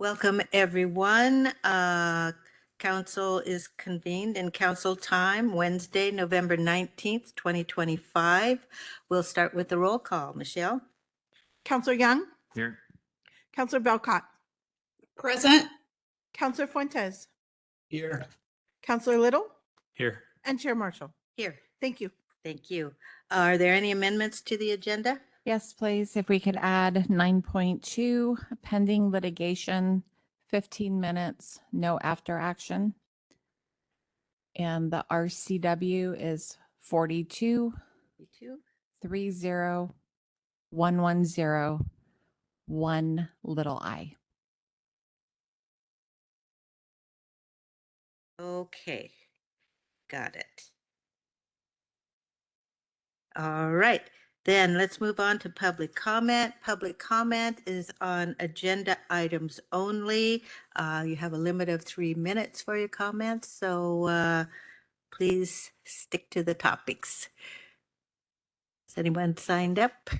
Welcome, everyone. Council is convened in council time, Wednesday, November 19th, 2025. We'll start with the roll call. Michelle? Counselor Young, Here. Counselor Belcott, Present. Counselor Fuentes, Here. Counselor Little, Here. and Chair Marshall. Here. Thank you. Thank you. Are there any amendments to the agenda? Yes, please. If we could add 9.2, pending litigation, 15 minutes, no after action. And the RCW is 42 Two. 30 110 1 little I. Okay, got it. All right, then let's move on to public comment. Public comment is on agenda items only. You have a limit of 3 minutes for your comments, so please stick to the topics. Is anyone signed up?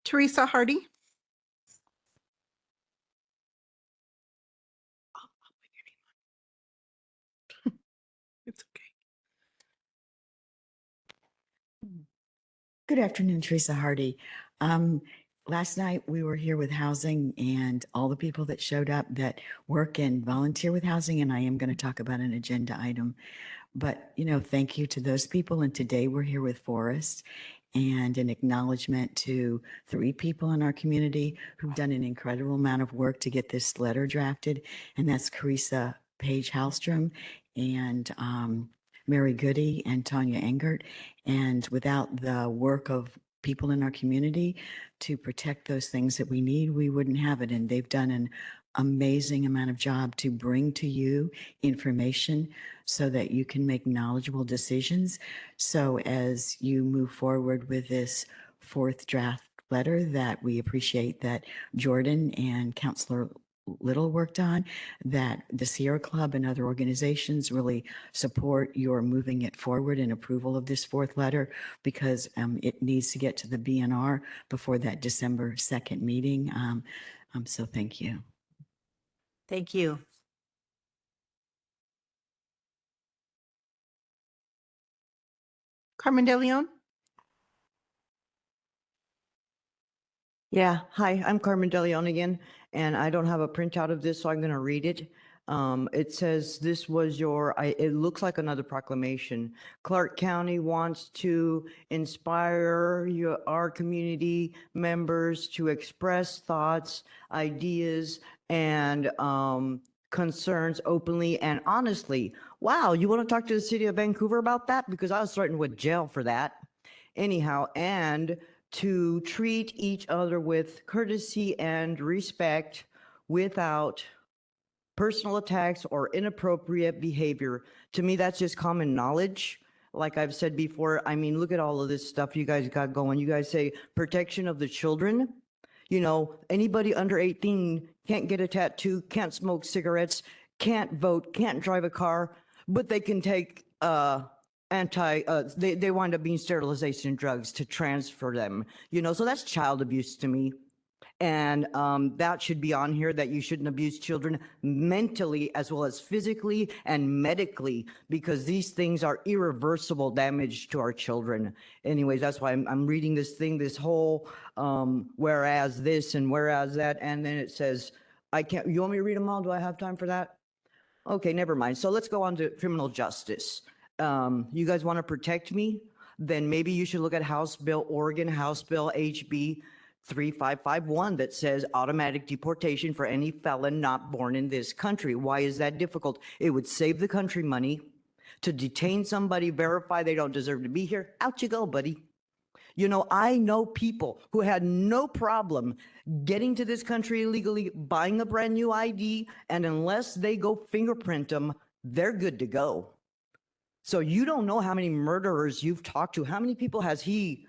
Teresa Hardy. It's okay. Good afternoon, Teresa Hardy. Last night we were here with housing and all the people that showed up that work and volunteer with housing, and I am going to talk about an agenda item. But, thank you to those people. And today we're here with Forrest and an acknowledgement to 3 people in our community who've done an incredible amount of work to get this letter drafted. And that's Carissa Page Hallstrom and Mary Goody and Tanya Engert. And without the work of people in our community to protect those things that we need, we wouldn't have it. And they've done an amazing amount of job to bring to you information so that you can make knowledgeable decisions. So as you move forward with this 4th draft letter that we appreciate that Jordan and Counselor Little worked on, that the Sierra Club and other organizations really support your moving it forward in approval of this 4th letter, because it needs to get to the BNR before that December 2nd meeting. So thank you. Thank you. Carmen De Leon. Yeah, hi, I'm Carmen De Leon again, and I don't have a printout of this, so I'm going to read it. It says this was it looks like another proclamation. Clark County wants to inspire our community members to express thoughts, ideas, and concerns openly and honestly. Wow, you want to talk to the city of Vancouver about that? Because I was threatened with jail for that. Anyhow, and to treat each other with courtesy and respect without personal attacks or inappropriate behavior. To me, that's just common knowledge. Like I've said before, I mean, look at all of this stuff you guys got going. You guys say protection of the children. Anybody under 18 can't get a tattoo, can't smoke cigarettes, can't vote, can't drive a car, but they can take they wind up being sterilization drugs to transfer them, so that's child abuse to me. And that should be on here, that you shouldn't abuse children mentally as well as physically and medically, because these things are irreversible damage to our children. Anyways, that's why I'm reading this thing, this whole whereas this and whereas that, and then it says, you want me to read them all? Do I have time for that? Okay, never mind. So let's go on to criminal justice. You guys want to protect me? Then maybe you should look at Oregon House Bill HB 3551 that says automatic deportation for any felon not born in this country. Why is that difficult? It would save the country money to detain somebody, verify they don't deserve to be here. Out you go, buddy. I know people who had no problem getting to this country illegally, buying a brand new ID, and unless they go fingerprint them, they're good to go. So you don't know how many murderers you've talked to. How many people has he?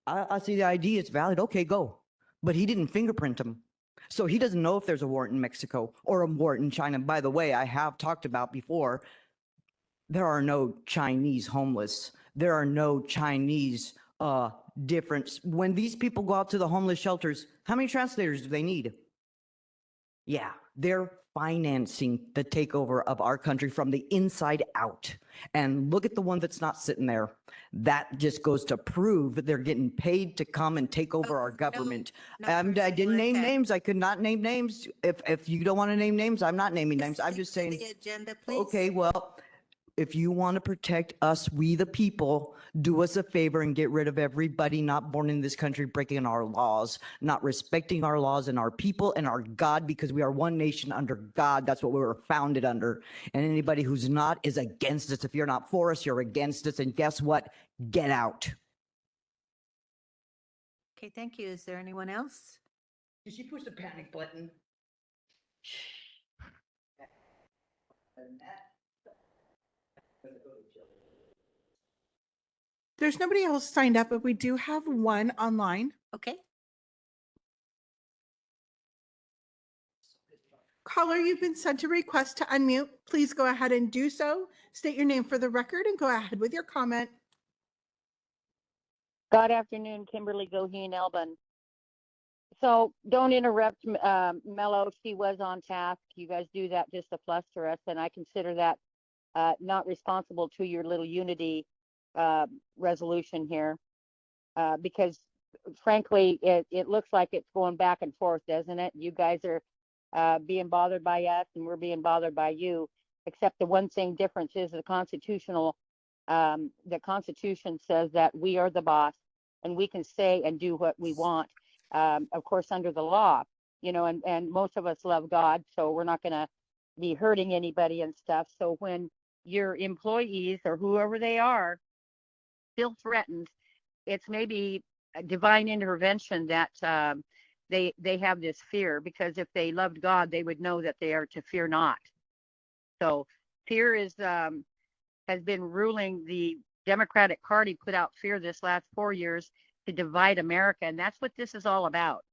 I see the ID, it's valid. Okay, go. But he didn't fingerprint them. So he doesn't know if there's a warrant in Mexico or a warrant in China. By the way, I have talked about before, there are no Chinese homeless. There are no Chinese difference. When these people go out to the homeless shelters, how many translators do they need? Yeah, they're financing the takeover of our country from the inside out. And look at the one that's not sitting there. That just goes to prove that they're getting paid to come and take over our government. no I personal didn't name attack. names. I could not name names. If you don't want to name names, I'm not naming names. I'm Stick just to saying, the agenda, please. okay, well, if you want to protect us, we the people, do us a favor and get rid of everybody not born in this country breaking our laws, not respecting our laws and our people and our God, because we are one nation under God. That's what we were founded under. And anybody who's not is against us. If you're not for us, you're against us. And guess what? Get out. Okay, thank you. Is there anyone else? Did she push the panic button? There's nobody else signed up, but we do have one online. Okay. Caller, you've been sent a request to unmute. Please go ahead and do so. State your name for the record and go ahead with your comment. Good afternoon, Kimberly Goheen Elbin. So don't interrupt Mello. She was on task. You guys do that just to fluster us, and I consider that not responsible to your little unity resolution here, because frankly, it looks like it's going back and forth, doesn't it? You guys are being bothered by us, and we're being bothered by you. Except the one thing difference is the Constitution says that we are the boss, and we can say and do what we want. Of course, under the law, you know, and most of us love God, so we're not going to be hurting anybody and stuff. So when your employees or whoever they are feel threatened, it's maybe a divine intervention that they have this fear, because if they loved God, they would know that they are to fear not. So fear is has been ruling. The Democratic Party put out fear this last 4 years to divide America, and that's what this is all about.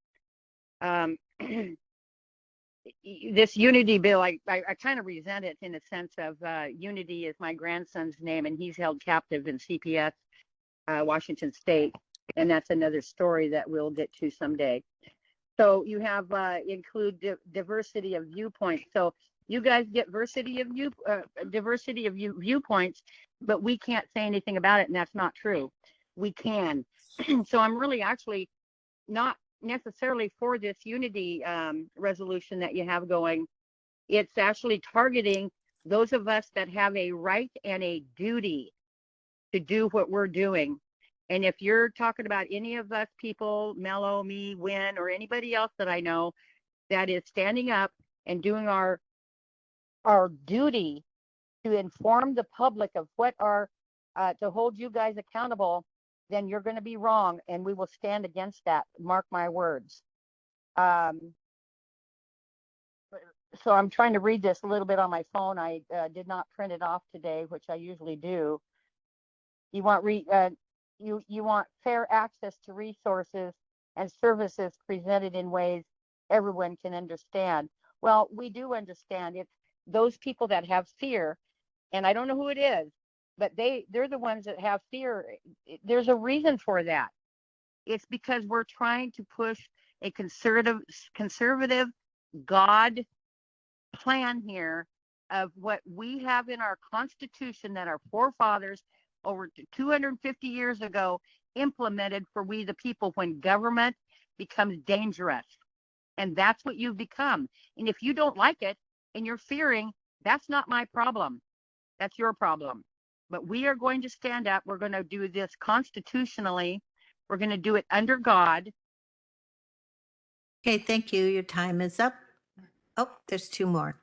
This unity bill, I kind of resent it in a sense of unity is my grandson's name, and he's held captive in CPS, Washington State, and that's another story that we'll get to someday. So you have include diversity of viewpoints. So you guys get diversity of viewpoints, but we can't say anything about it, and that's not true. We can. So I'm really actually not necessarily for this unity resolution that you have going. It's actually targeting those of us that have a right and a duty to do what we're doing. And if you're talking about any of us people, Mello, me, Win, or anybody else that I know that is standing up and doing our duty to inform the public of what are to hold you guys accountable, then you're going to be wrong, and we will stand against that. Mark my words. So I'm trying to read this a little bit on my phone. I did not print it off today, which I usually do. You want you want fair access to resources and services presented in ways everyone can understand. Well, we do understand. It's those people that have fear, and I don't know who it is, but they're the ones that have fear. There's a reason for that. It's because we're trying to push a conservative God plan here of what we have in our Constitution that our forefathers over 250 years ago implemented for we the people when government becomes dangerous. And that's what you've become. And if you don't like it and you're fearing, that's not my problem. That's your problem. But we are going to stand up. We're going to do this constitutionally. We're going to do it under God. Okay, thank you. Your time is up. Oh, there's two more.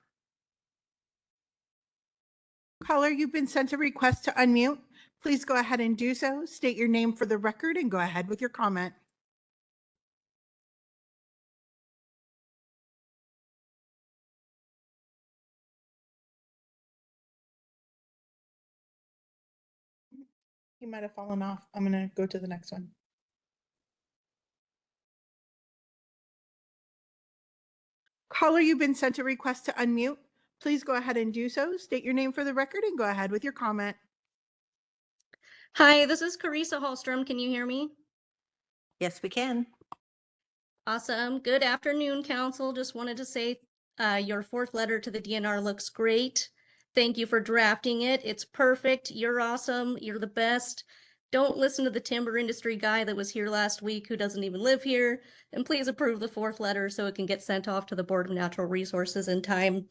Caller, you've been sent a request to unmute. Please go ahead and do so. State your name for the record and go ahead with your comment. He might have fallen off. I'm going to go to the next one. Caller, you've been sent a request to unmute. Please go ahead and do so. State your name for the record and go ahead with your comment. Hi, this is Carissa Hallstrom. Can you hear me? Yes, we can. Awesome. Good afternoon, council. Just wanted to say your fourth letter to the DNR looks great. Thank you for drafting it. It's perfect. You're awesome. You're the best. Don't listen to the timber industry guy that was here last week who doesn't even live here. And please approve the fourth letter so it can get sent off to the Board of Natural Resources in time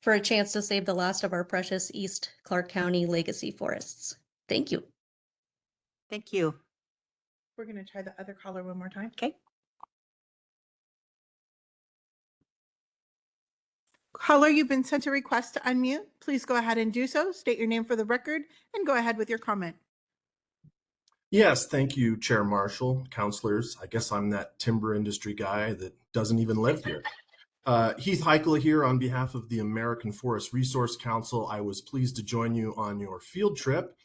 for a chance to save the last of our precious East Clark County legacy forests. Thank you. Thank you. We're going to try the other caller one more time. Okay. Caller, you've been sent a request to unmute. Please go ahead and do so. State your name for the record and go ahead with your comment. Yes, thank you, Chair Marshall, counselors. I guess I'm that timber industry guy that doesn't even live here. Heath Heichel here on behalf of the American Forest Resource Council. I was pleased to join you on your field trip.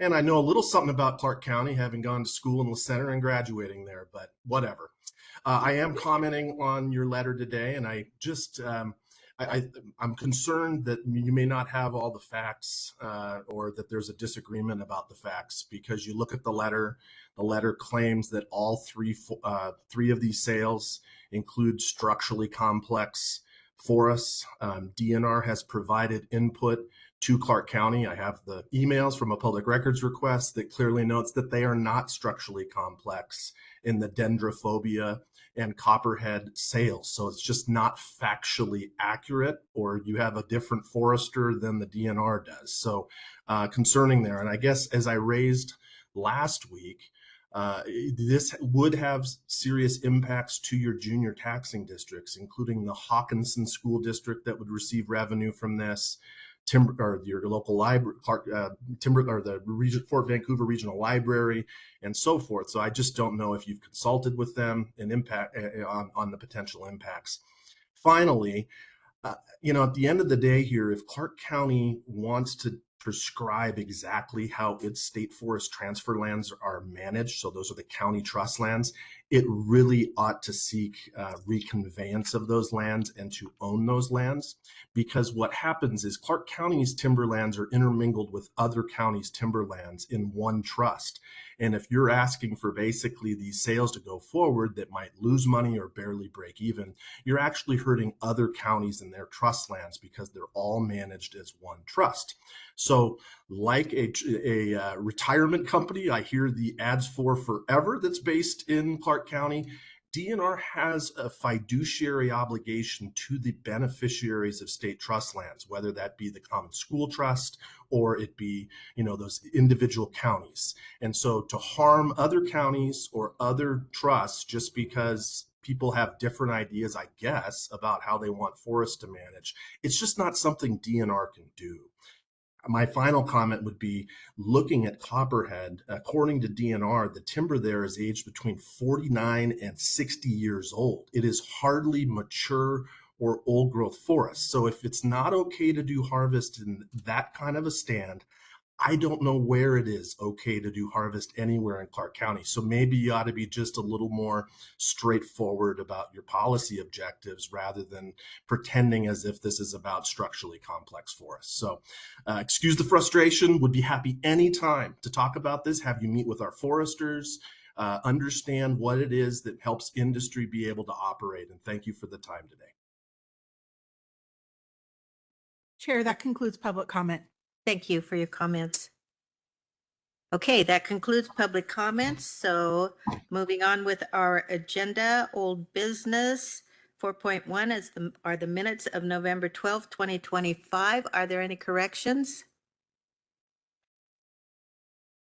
And I know a little something about Clark County, having gone to school in La Center and graduating there, but whatever. I am commenting on your letter today, and I just, I'm concerned that you may not have all the facts or that there's a disagreement about the facts, because you look at the letter claims that all three of these sales include structurally complex forests. DNR has provided input to Clark County. I have the emails from a public records request that clearly notes that they are not structurally complex in the dendrophobia and copperhead sales. So it's just not factually accurate, or you have a different forester than the DNR does. So concerning there. And I guess as I raised last week, this would have serious impacts to your junior taxing districts, including the Hawkinson School District that would receive revenue from this, timber, or your local library, timber, or the Fort Vancouver Regional Library, and so forth. So I just don't know if you've consulted with them and impact on the potential impacts. Finally, at the end of the day here, if Clark County wants to prescribe exactly how its state forest transfer lands are managed, so those are the county trust lands, it really ought to seek reconveyance of those lands and to own those lands, because what happens is Clark County's timberlands are intermingled with other counties' timberlands in one trust. And if you're asking for basically these sales to go forward that might lose money or barely break even, you're actually hurting other counties in their trust lands because they're all managed as one trust. So like a retirement company, I hear the ads for forever that's based in Clark County, DNR has a fiduciary obligation to the beneficiaries of state trust lands, whether that be the Common School Trust or it be, those individual counties. And so to harm other counties or other trusts just because people have different ideas, I guess, about how they want forests to manage, it's just not something DNR can do. My final comment would be looking at Copperhead. According to DNR, the timber there is aged between 49 and 60 years old. It is hardly mature or old growth forest. So if it's not okay to do harvest in that kind of a stand, I don't know where it is okay to do harvest anywhere in Clark County. So maybe you ought to be just a little more straightforward about your policy objectives rather than pretending as if this is about structurally complex forests. So excuse the frustration, would be happy anytime to talk about this, have you meet with our foresters, understand what it is that helps industry be able to operate. And thank you for the time today. Chair, that concludes public comment. Thank you for your comments. Okay, that concludes public comments. So moving on with our agenda, old business 4.1 are the minutes of November 12th, 2025. Are there any corrections?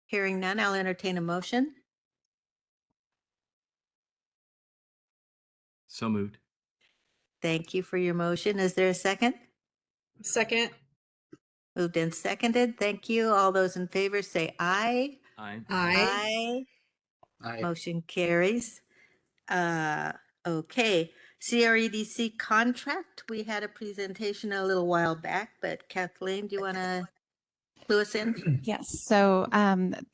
Hearing none, I'll entertain a motion. So moved. Thank you for your motion. Is there a second? Second. Moved and seconded. Thank you. All those in favor say aye. Aye. Aye. Aye. Motion carries. Okay. CREDC contract. We had a presentation a little while back, but Kathleen, do you want to clue us in? Yes. So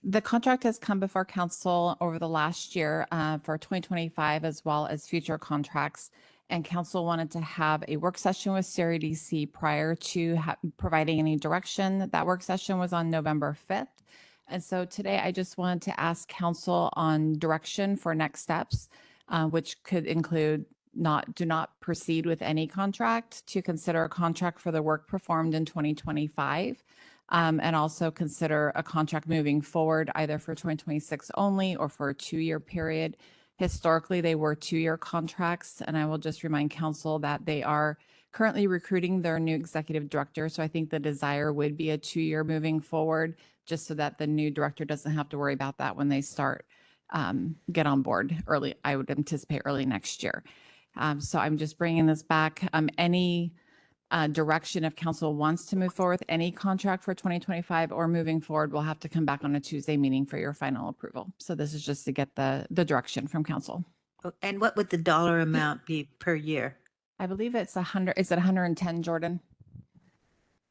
the contract has come before council over the last year for 2025 as well as future contracts. And council wanted to have a work session with CREDC prior to providing any direction. That work session was on November 5th. And so today I just wanted to ask council on direction for next steps, which could include do not proceed with any contract, to consider a contract for the work performed in 2025, and also consider a contract moving forward either for 2026 only or for a 2-year period. Historically, they were 2-year contracts, and I will just remind council that they are currently recruiting their new executive director. So I think the desire would be a 2-year moving forward, just so that the new director doesn't have to worry about that when they start, get on board early. I would anticipate early next year. So I'm just bringing this back. Any direction if council wants to move forward with any contract for 2025 or moving forward, we'll have to come back on a Tuesday meeting for your final approval. So this is just to get the direction from council. Oh, and what would the dollar amount be per year? I believe it's 100. Is it 110, Jordan?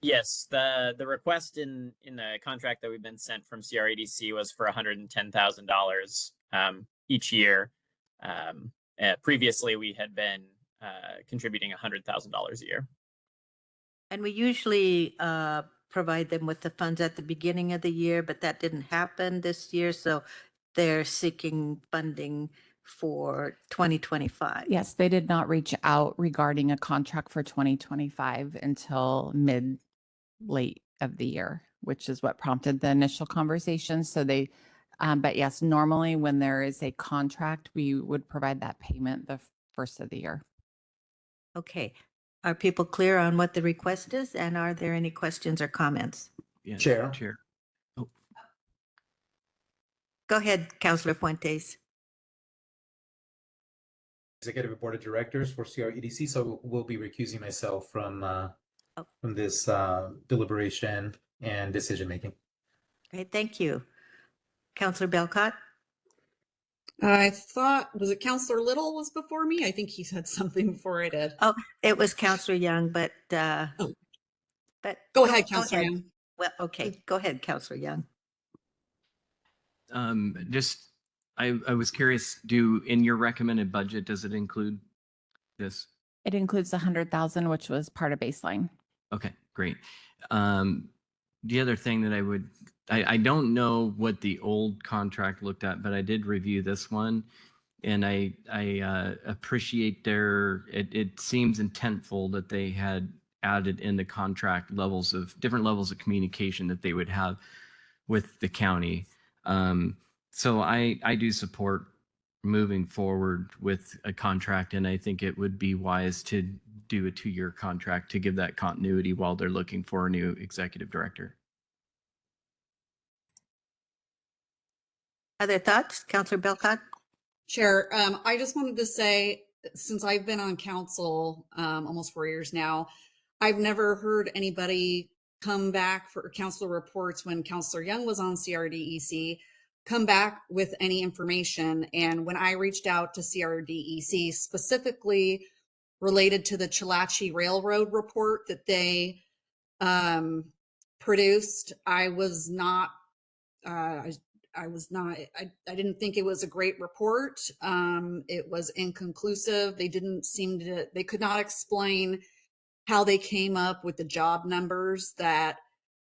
Yes, the request in the contract that we've been sent from CREDC was for $110,000 each year. Previously, we had been contributing $100,000 a year. And we usually provide them with the funds at the beginning of the year, but that didn't happen this year. So they're seeking funding for 2025. Yes, they did not reach out regarding a contract for 2025 until late of the year, which is what prompted the initial conversation. So they, but yes, normally when there is a contract, we would provide that payment the first of the year. Okay. Are people clear on what the request is? And are there any questions or comments? Yes, Chair. Go ahead, Councilor Fuentes. Executive Board of Directors for CREDC, so will be recusing myself from this deliberation and decision making. Great, thank you. Councilor Belcott? I thought, was it Counselor Little was before me? I think he said something before I did. Oh, it was Councilor Young, but Oh. but Go ahead, Counselor ahead. Young. Well, okay, go ahead, Councilor Young. I was curious, in your recommended budget, does it include this? It includes the 100,000, which was part of baseline. Okay, great. The other thing that I don't know what the old contract looked at, but I did review this one, and I appreciate it seems intentful that they had added in the contract different levels of communication that they would have with the county. So I do support moving forward with a contract, and I think it would be wise to do a 2-year contract to give that continuity while they're looking for a new executive director. Other thoughts, Councilor Belcott? Chair, I just wanted to say, since I've been on council almost 4 years now, I've never heard anybody come back for council reports when Councilor Young was on CRDEC, come back with any information. And when I reached out to CRDEC specifically related to the Chalachi Railroad report that they produced, I didn't think it was a great report. It was inconclusive. They could not explain how they came up with the job numbers that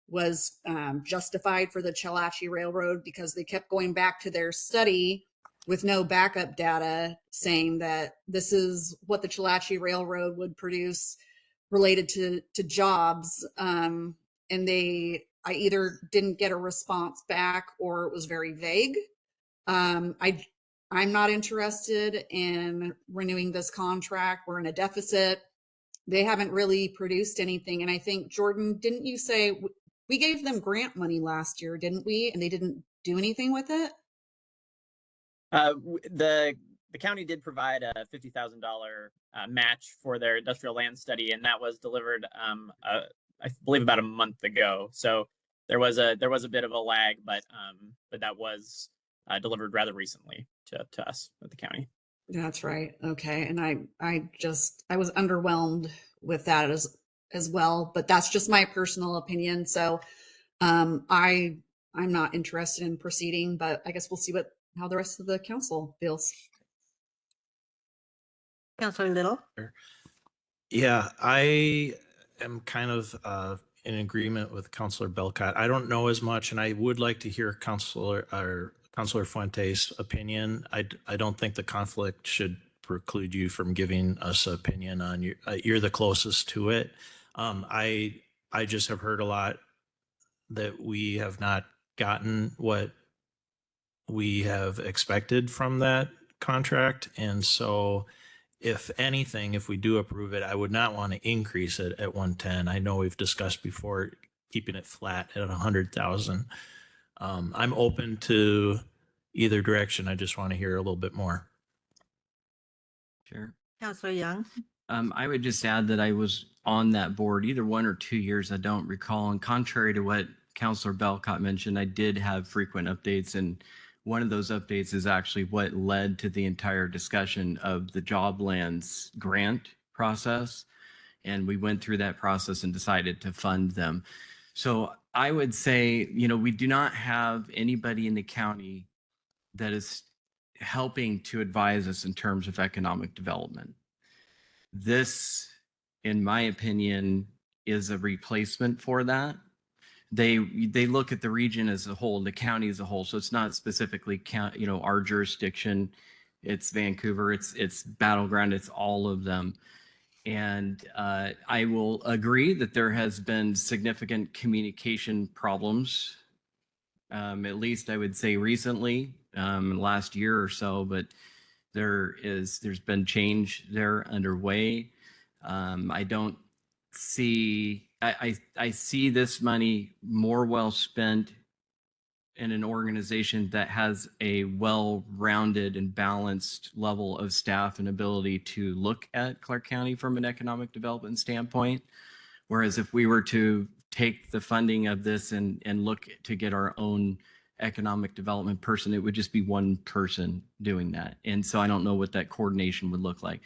was justified for the Chalachi Railroad, because they kept going back to their study with no backup data saying that this is what the Chalachi Railroad would produce related to jobs. And I either didn't get a response back or it was very vague. I'm not interested in renewing this contract. We're in a deficit. They haven't really produced anything. And I think, Jordan, didn't you say we gave them grant money last year, didn't we? And they didn't do anything with it? The county did provide a $50,000 match for their industrial land study, and that was delivered, I believe, about a month ago. So there was a bit of a lag, but that was delivered rather recently to us at the county. That's right. Okay. And I was underwhelmed with that as well, but that's just my personal opinion. So I'm not interested in proceeding, but I guess we'll see how the rest of the council feels. Councilor Little? Yeah, I am kind of in agreement with Councilor Belcott. I don't know as much, and I would like to hear Councilor Fuentes' opinion. I don't think the conflict should preclude you from giving us an opinion on your. You're the closest to it. I just have heard a lot that we have not gotten what we have expected from that contract, and so if anything, if we do approve it, I would not want to increase it at 110. I know we've discussed before keeping it flat at 100,000. I'm open to either direction. I just want to hear a little bit more. Sure. Counselor Young. I would just add that I was on that board either 1 or 2 years. I don't recall. And contrary to what Councilor Belcott mentioned, I did have frequent updates, and one of those updates is actually what led to the entire discussion of the Joblands grant process. And we went through that process and decided to fund them. So I would say, we do not have anybody in the county that is helping to advise us in terms of economic development. This, in my opinion, is a replacement for that. They look at the region as a whole, the county as a whole. So it's not specifically our jurisdiction. It's Vancouver, it's Battleground, it's all of them. And I will agree that there has been significant communication problems, at least I would say recently, last year or so, but there's been change there underway. I don't see, I see this money more well spent in an organization that has a well-rounded and balanced level of staff and ability to look at Clark County from an economic development standpoint. Whereas if we were to take the funding of this and look to get our own economic development person, it would just be one person doing that. And so I don't know what that coordination would look like.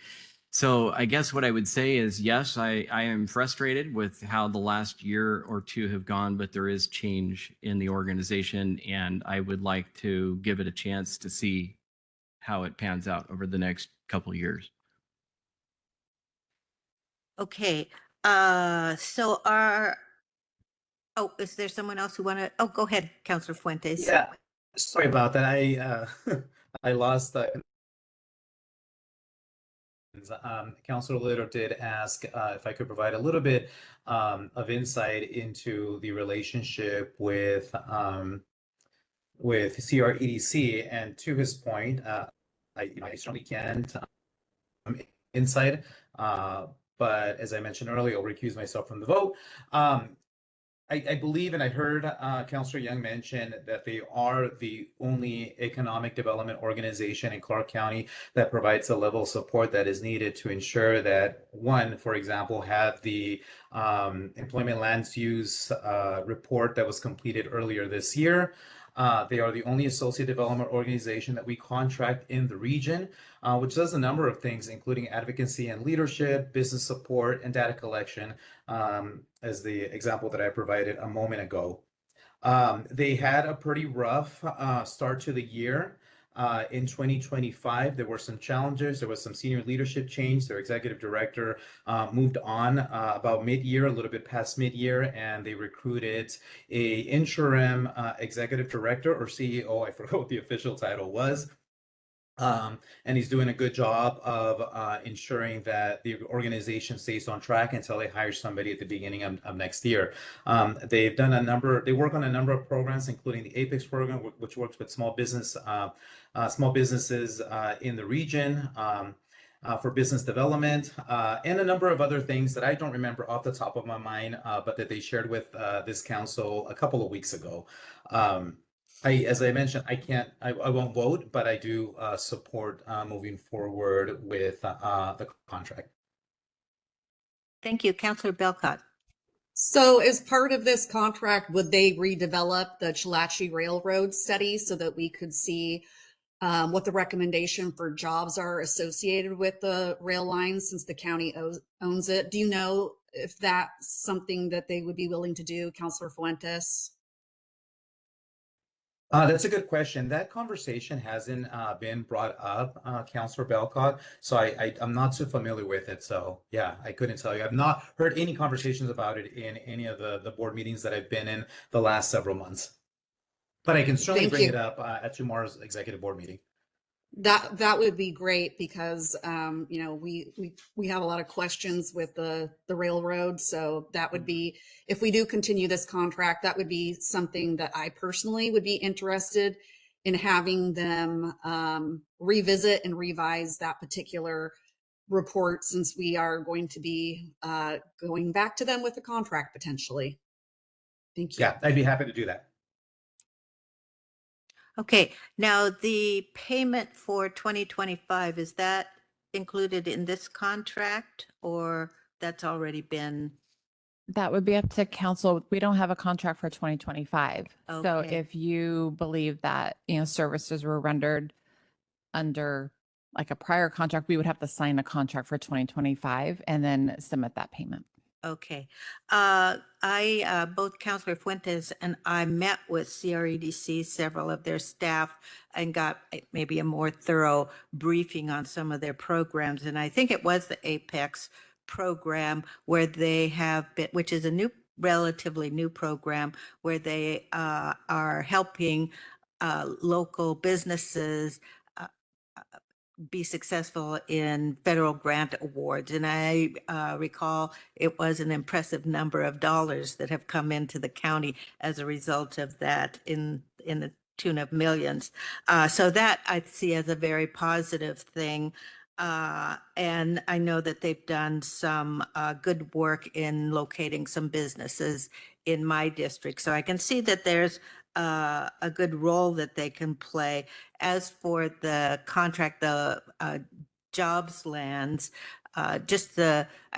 So I guess what I would say is, yes, I am frustrated with how the last year or two have gone, but there is change in the organization, and I would like to give it a chance to see how it pans out over the next couple of years. Okay, is there someone else who go ahead, Councilor Fuentes. Yeah, sorry about that. I lost the. Councilor Little did ask if I could provide a little bit of insight into the relationship with CREDC, and to his point, I certainly can't insight, but as I mentioned earlier, I'll recuse myself from the vote. I believe, and I heard Councilor Young mention that they are the only economic development organization in Clark County that provides the level of support that is needed to ensure that, one, for example, have the employment lands use report that was completed earlier this year. They are the only associate development organization that we contract in the region, which does a number of things, including advocacy and leadership, business support, and data collection, as the example that I provided a moment ago. They had a pretty rough start to the year. In 2025, there were some challenges. There was some senior leadership change. Their executive director moved on about mid-year, a little bit past mid-year, and they recruited a interim executive director or CEO. I forgot what the official title was. And he's doing a good job of ensuring that the organization stays on track until they hire somebody at the beginning of next year. They work on a number of programs, including the APEX program, which works with small businesses in the region for business development, and a number of other things that I don't remember off the top of my mind, but that they shared with this council a couple of weeks ago. As I mentioned, I won't vote, but I do support moving forward with the contract. Thank you, Councilor Belcott. So as part of this contract, would they redevelop the Chalachi Railroad study so that we could see what the recommendation for jobs are associated with the rail line, since the county owns it? Do you know if that's something that they would be willing to do, Councilor Fuentes? That's a good question. That conversation hasn't been brought up, Councilor Belcott, so I'm not too familiar with it. So yeah, I couldn't tell you. I've not heard any conversations about it in any of the board meetings that I've been in the last several months. But I can certainly Thank bring you. it up at tomorrow's executive board meeting. That would be great because you know we have a lot of questions with the railroad, so that would be, if we do continue this contract, that would be something that I personally would be interested in having them revisit and revise that particular report, since we are going to be going back to them with a contract potentially. Thank you. Yeah, I'd be happy to do that. Okay, now the payment for 2025, is that included in this contract or that's already been? That would be up to council. We don't have a contract for 2025. So Okay. if you believe that, you know, services were rendered under like a prior contract, we would have to sign a contract for 2025 and then submit that payment. Okay. Both Councilor Fuentes and I met with CREDC, several of their staff, and got maybe a more thorough briefing on some of their programs. And I think it was the Apex program where they have been, which is a relatively new program where they are helping local businesses be successful in federal grant awards. And I recall it was an impressive number of dollars that have come into the county as a result of that, in the tune of millions. So that I see as a very positive thing. And I know that they've done some good work in locating some businesses in my district. So I can see that there's a good role that they can play. As for the contract, the jobs lands, I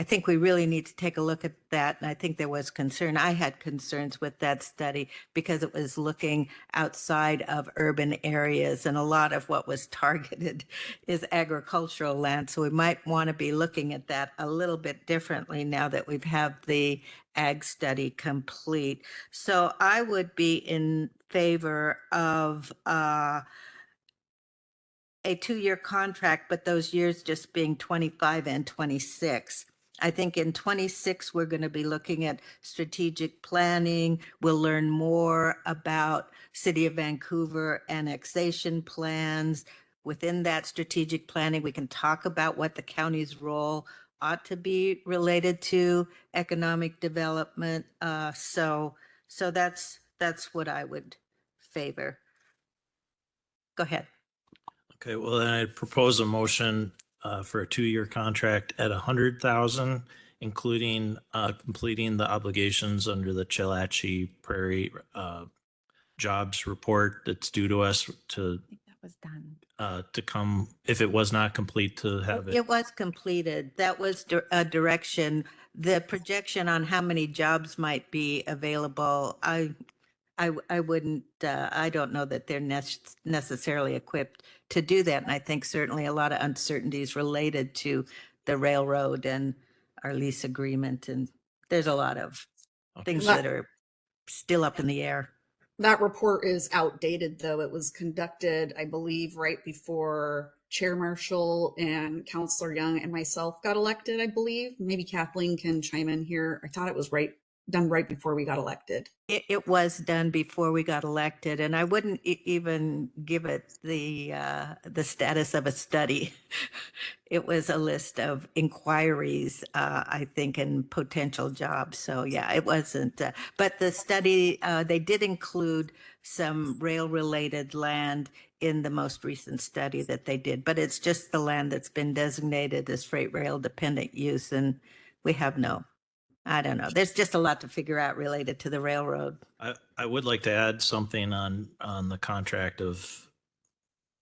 think we really need to take a look at that. And I think there was concern. I had concerns with that study because it was looking outside of urban areas, and a lot of what was targeted is agricultural land. So we might want to be looking at that a little bit differently now that we've had the ag study complete. So I would be in favor of a 2-year contract, but those years just being 25 and 26. I think in 26, we're going to be looking at strategic planning. We'll learn more about City of Vancouver annexation plans. Within that strategic planning, we can talk about what the county's role ought to be related to economic development. So that's what I would favor. Go ahead. Okay, well, then I'd propose a motion for a 2-year contract at 100,000, including completing the obligations under the Chilhatchee Prairie jobs report that's due to us to I think that was done. to come, if it was not complete, to have it. It was completed. That was a direction. The projection on how many jobs might be available, I wouldn't, I don't know that they're necessarily equipped to do that. And I think certainly a lot of uncertainties related to the railroad and our lease agreement. And there's a lot of things that are still up in the air. That report is outdated, though. It was conducted, I believe, right before Chair Marshall and Councilor Young and myself got elected, I believe. Maybe Kathleen can chime in here. I thought it was done right before we got elected. It was done before we got elected, and I wouldn't even give it the status of a study. It was a list of inquiries, I think, and potential jobs. So yeah, it wasn't. But the study, they did include some rail-related land in the most recent study that they did, but it's just the land that's been designated as freight rail dependent use, and we have I don't know. There's just a lot to figure out related to the railroad. I would like to add something on the contract of,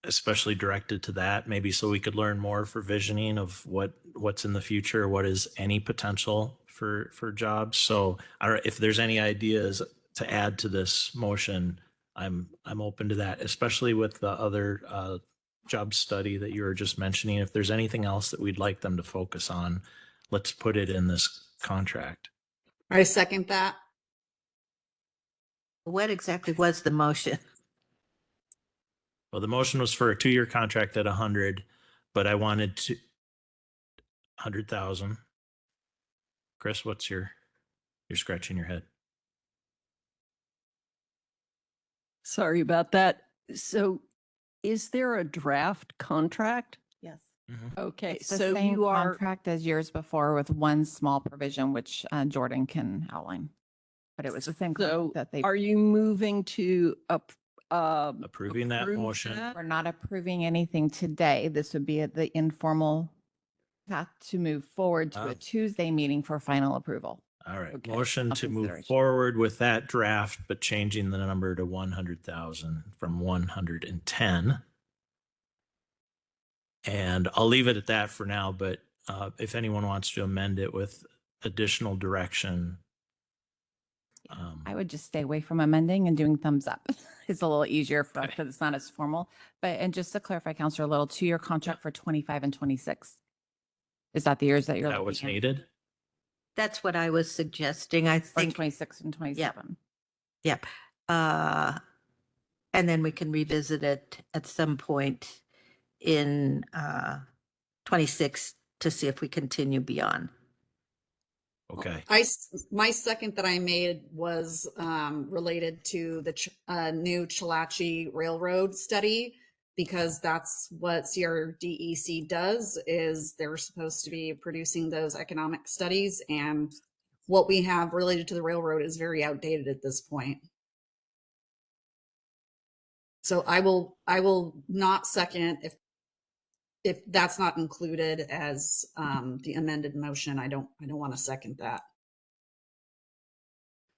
especially directed to that, maybe so we could learn more for visioning of what's in the future, what is any potential for jobs. So if there's any ideas to add to this motion, I'm open to that, especially with the other job study that you were just mentioning. If there's anything else that we'd like them to focus on, let's put it in this contract. I second that. What exactly was the motion? Well, the motion was for a 2-year contract at 100, but I wanted to 100,000. Chris, what's you're scratching your head? Sorry about that. So is there a draft contract? Yes. Okay, It's the so same you are, contract as years before with one small provision, which Jordan can outline. But it was the same so contract that they. are you moving to Approving that approve motion. that? We're not approving anything today. This would be at the informal path to move forward to Ah. a Tuesday meeting for final approval. All right. Okay. Motion Final to move consideration. forward with that draft, but changing the number to 100,000 from 110. And I'll leave it at that for now, but if anyone wants to amend it with additional direction. I would just stay away from amending and doing thumbs up. It's a little easier for us Okay. because it's not as formal. But, and just to clarify, Counselor Little, 2-year contract for 25 and 26. Is that the years that Is you're that what's looking at? needed? That's what I was suggesting. I Or think, 26 and 27? yep. And then we can revisit it at some point in 26 to see if we continue beyond. Okay. My second that I made was related to the new Chalachi Railroad study, because that's what CRDEC does, is they're supposed to be producing those economic studies, and what we have related to the railroad is very outdated at this point. So I will not second if that's not included as the amended motion. I don't want to second that.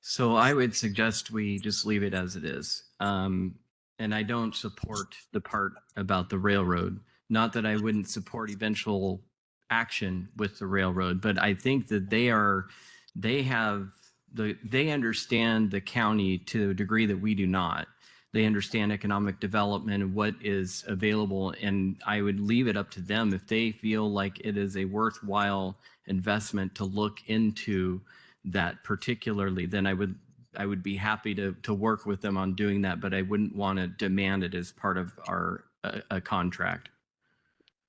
So I would suggest we just leave it as it is. And I don't support the part about the railroad. Not that I wouldn't support eventual action with the railroad, but I think that they understand the county to a degree that we do not. They understand economic development and what is available. And I would leave it up to them if they feel like it is a worthwhile investment to look into that particularly, then I would be happy to work with them on doing that, but I wouldn't want to demand it as part of our a contract.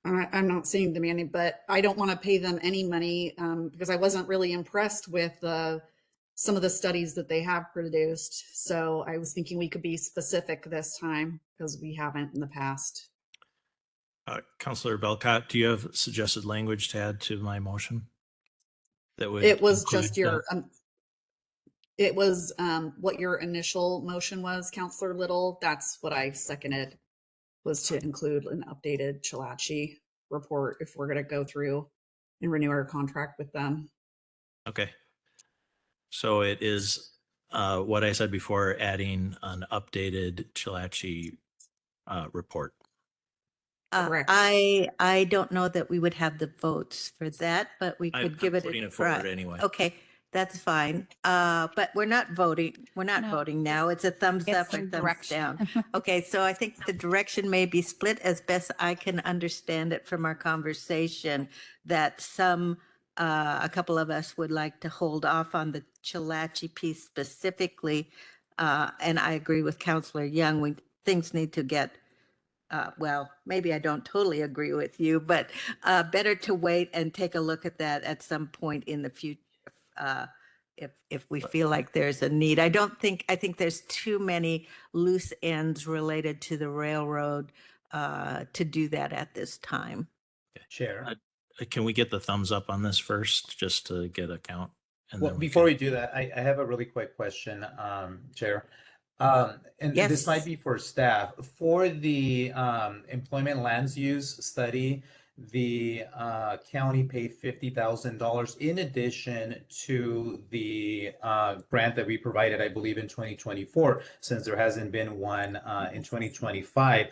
I'm not saying demanding, but I don't want to pay them any money because I wasn't really impressed with some of the studies that they have produced. So I was thinking we could be specific this time because we haven't in the past. Councilor Belcott, do you have suggested language to add to my motion? That would It was include just your, it was what your initial motion was, Counselor Little. That's what I seconded, was to include an updated Chalachi report if we're going to go through and renew our contract with them. Okay. So it is what I said before, adding an updated Chalachi report. Correct. I don't know that we would have the votes for that, but we could I'm give it putting a it forward try. anyway. Okay, that's fine. But we're not voting. We're not No, voting now. It's a thumbs Get up or some thumbs direction. down. Okay, so I think the direction may be split as best I can understand it from our conversation, that a couple of us would like to hold off on the Chalachi piece specifically. And I agree with Counselor Young. Things need to get, well, maybe I don't totally agree with you, but better to wait and take a look at that at some point in the future. If we feel like there's a need. I think there's too many loose ends related to the railroad to do that at this time. Chair. Can we get the thumbs up on this first, just to get a count? And Well, then before can- we do that, I have a really quick question, Chair. And this Yes. might be for staff. For the employment lands use study, the county paid $50,000 in addition to the grant that we provided, I believe, in 2024, since there hasn't been one in 2025.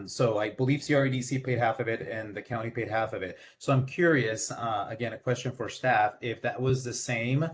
So I believe CREDC paid half of it and the county paid half of it. So I'm curious, again, a question for staff, if that was the same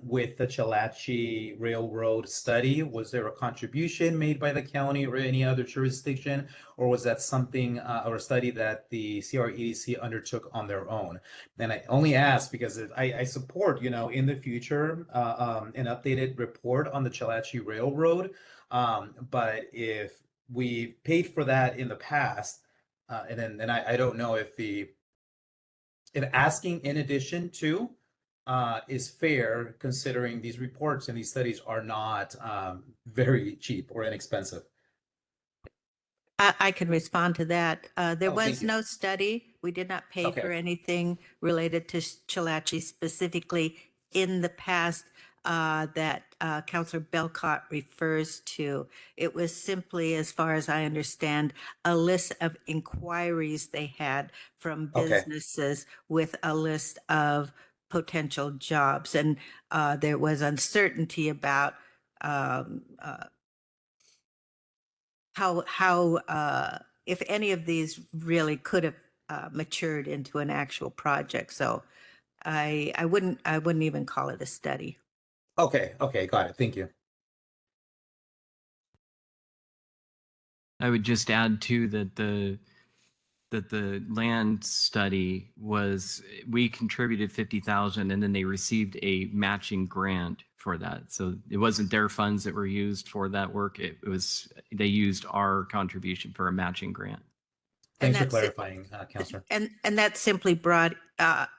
with the Chalachi Railroad study. Was there a contribution made by the county or any other jurisdiction, or was that something or a study that the CREDC undertook on their own? And I only ask because I support, in the future, an updated report on the Chalachi Railroad. But if we paid for that in the past, and I don't know if asking in addition to is fair, considering these reports and these studies are not very cheap or inexpensive. I can respond to that. There Oh, thank was you. no study. We did not pay Okay. for anything related to Chalachi specifically in the past that Councilor Belcott refers to. It was simply, as far as I understand, a list of inquiries they had from Okay. businesses with a list of potential jobs. And there was uncertainty about how if any of these really could have matured into an actual project. So I wouldn't even call it a study. Okay. Okay. Got it. Thank you. I would just add too that the land study was, we contributed 50,000 and then they received a matching grant for that. So it wasn't their funds that were used for that work. It was, they used our contribution for a matching grant. Thanks for that's it. clarifying, Counselor. And that simply brought,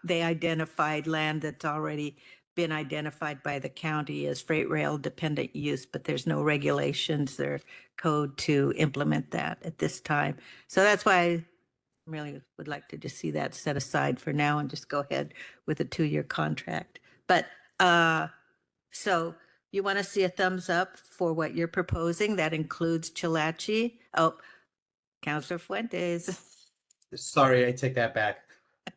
they identified land that's already been identified by the county as freight rail dependent use, but there's no regulations or code to implement that at this time. So that's why I really would like to just see that set aside for now and just go ahead with a 2-year contract. But so you want to see a thumbs up for what you're proposing? That includes Chalachi. Oh, Councilor Fuentes. Sorry, I take that back. Of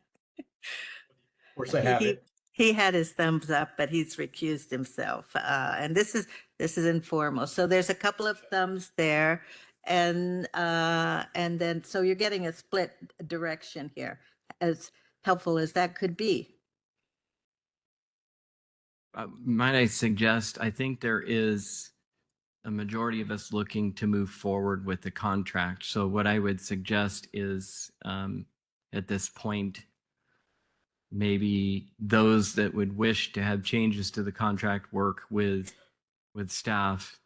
course, I have it. He had his thumbs up, but he's recused himself. And this is informal. So there's a couple of thumbs there. And then, so you're getting a split direction here, as helpful as that could be. Might I suggest, I think there is a majority of us looking to move forward with the contract. So what I would suggest is at this point, maybe those that would wish to have changes to the contract work with staff,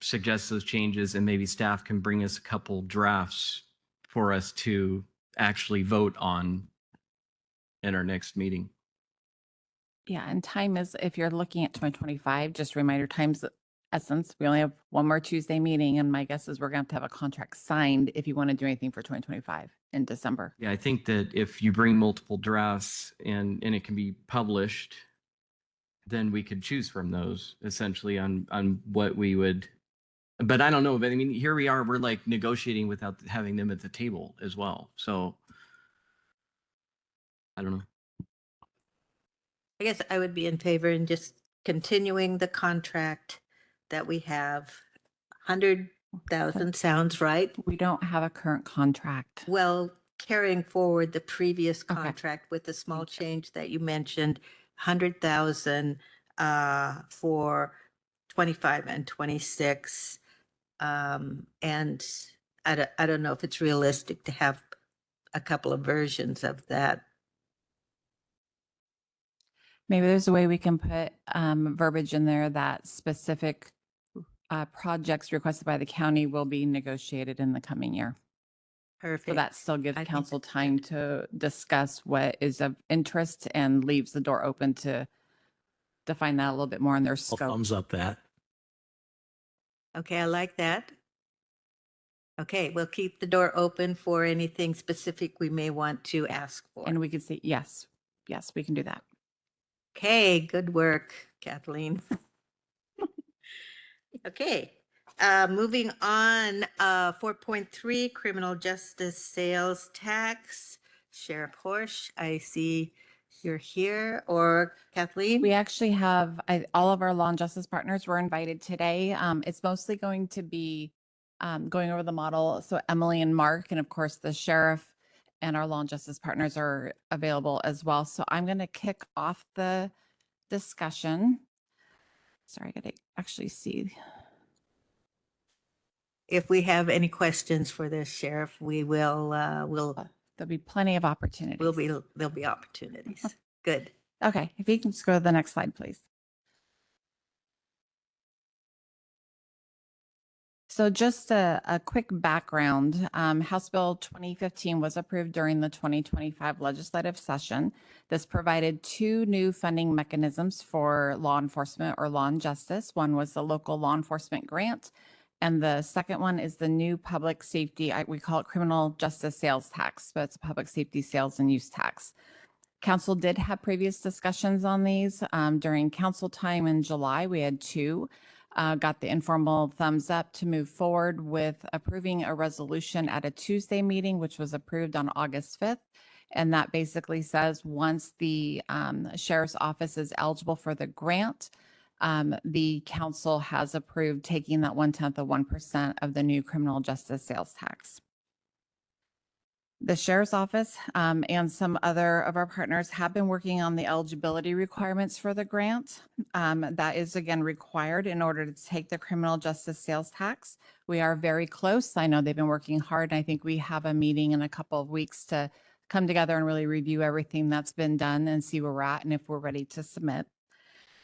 suggest those changes, and maybe staff can bring us a couple drafts for us to actually vote on in our next meeting. Yeah, and time is, if you're looking at 2025, just reminder, time's the essence. We only have one more Tuesday meeting, and my guess is we're going to have a contract signed if you want to do anything for 2025 in December. Yeah, I think that if you bring multiple drafts and it can be published, then we could choose from those essentially on what we would. But I don't know. But I mean, here we are. We're like negotiating without having them at the table as well. So I don't know. I guess I would be in favor in just continuing the contract that we have. 100,000 sounds right. We don't have a current contract. Well, carrying forward the previous Okay. contract with the small change that you mentioned, 100,000 for 25 and 26. And I don't know if it's realistic to have a couple of versions of that. Maybe there's a way we can put verbiage in there that specific projects requested by the county will be negotiated in the coming year. Perfect. So that still gives I think council that's time good. to discuss what is of interest and leaves the door open to define that a little bit more in their I'll scope. thumbs up that. Okay, I like that. Okay, we'll keep the door open for anything specific we may want to ask for. And we could say, yes, we can do that. Okay, good work, Kathleen. Okay, moving on, 4.3, criminal justice sales tax. Sheriff Horsch, I see you're here, or Kathleen? We actually have, all of our law and justice partners were invited today. It's mostly going to be going over the model. So Emily and Mark, and of course the sheriff and our law and justice partners are available as well. So I'm going to kick off the discussion. Sorry, I got to actually see. If we have any questions for the sheriff, we will, There'll be plenty of opportunities. there'll be opportunities. Good. Okay, if you can just go to the next slide, please. So just a quick background, House Bill 2015 was approved during the 2025 legislative session. This provided two new funding mechanisms for law enforcement or law and justice. One was the local law enforcement grant, and the second one is the new public safety, we call it criminal justice sales tax, but it's a public safety sales and use tax. Council did have previous discussions on these during council time in July. We had two. Got the informal thumbs up to move forward with approving a resolution at a Tuesday meeting, which was approved on August 5th. And that basically says once the sheriff's office is eligible for the grant, the council has approved taking that 1/10 of 1% of the new criminal justice sales tax. The sheriff's office and some other of our partners have been working on the eligibility requirements for the grant. That is again required in order to take the criminal justice sales tax. We are very close. I know they've been working hard. And I think we have a meeting in a couple of weeks to come together and really review everything that's been done and see where we're at and if we're ready to submit.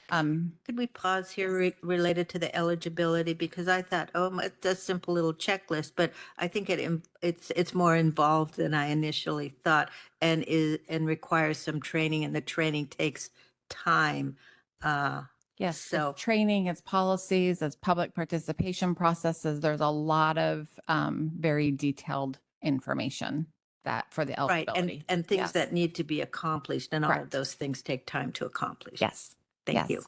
Could we pause here related to the eligibility? Because I thought, oh, it's a simple little checklist, but I think it's more involved than I initially thought and requires some training, and the training takes time. Yes, So it's training, it's policies, it's public participation processes. There's a lot of very detailed information that for the right, eligibility. and things Yes. that need to be accomplished, and all of Correct. those things take time to accomplish. Yes. Thank you.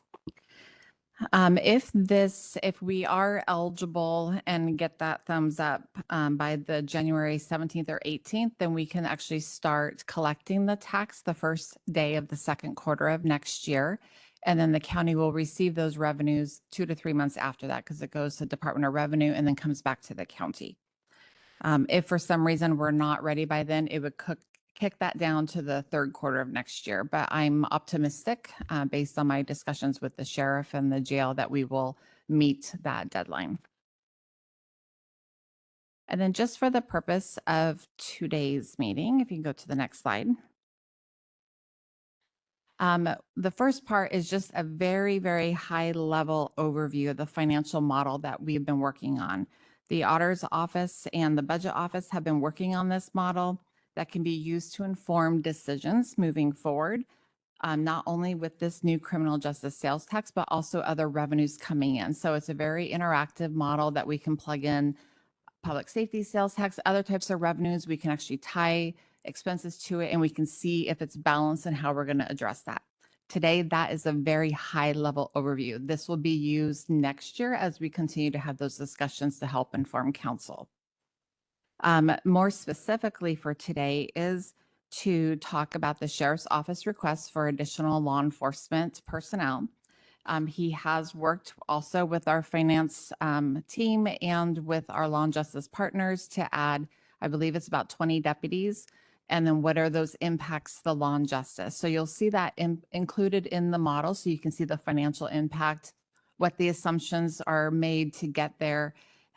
If we are eligible and get that thumbs up by the January 17th or 18th, then we can actually start collecting the tax the first day of the second quarter of next year. And then the county will receive those revenues 2 to 3 months after that, because it goes to Department of Revenue and then comes back to the county. If for some reason we're not ready by then, it would kick that down to the third quarter of next year. But I'm optimistic based on my discussions with the sheriff and the jail that we will meet that deadline. And then just for the purpose of today's meeting, if you can go to the next slide. The first part is just a very, very high level overview of the financial model that we've been working on. The auditor's office and the budget office have been working on this model that can be used to inform decisions moving forward, not only with this new criminal justice sales tax, but also other revenues coming in. So it's a very interactive model that we can plug in public safety sales tax, other types of revenues. We can actually tie expenses to it, and we can see if it's balanced and how we're going to address that. Today, that is a very high level overview. This will be used next year as we continue to have those discussions to help inform council. More specifically for today is to talk about the sheriff's office request for additional law enforcement personnel. He has worked also with our finance team and with our law and justice partners to add, I believe it's about 20 deputies. And then what are those impacts to the law and justice? So you'll see that included in the model, so you can see the financial impact, what the assumptions are made to get there.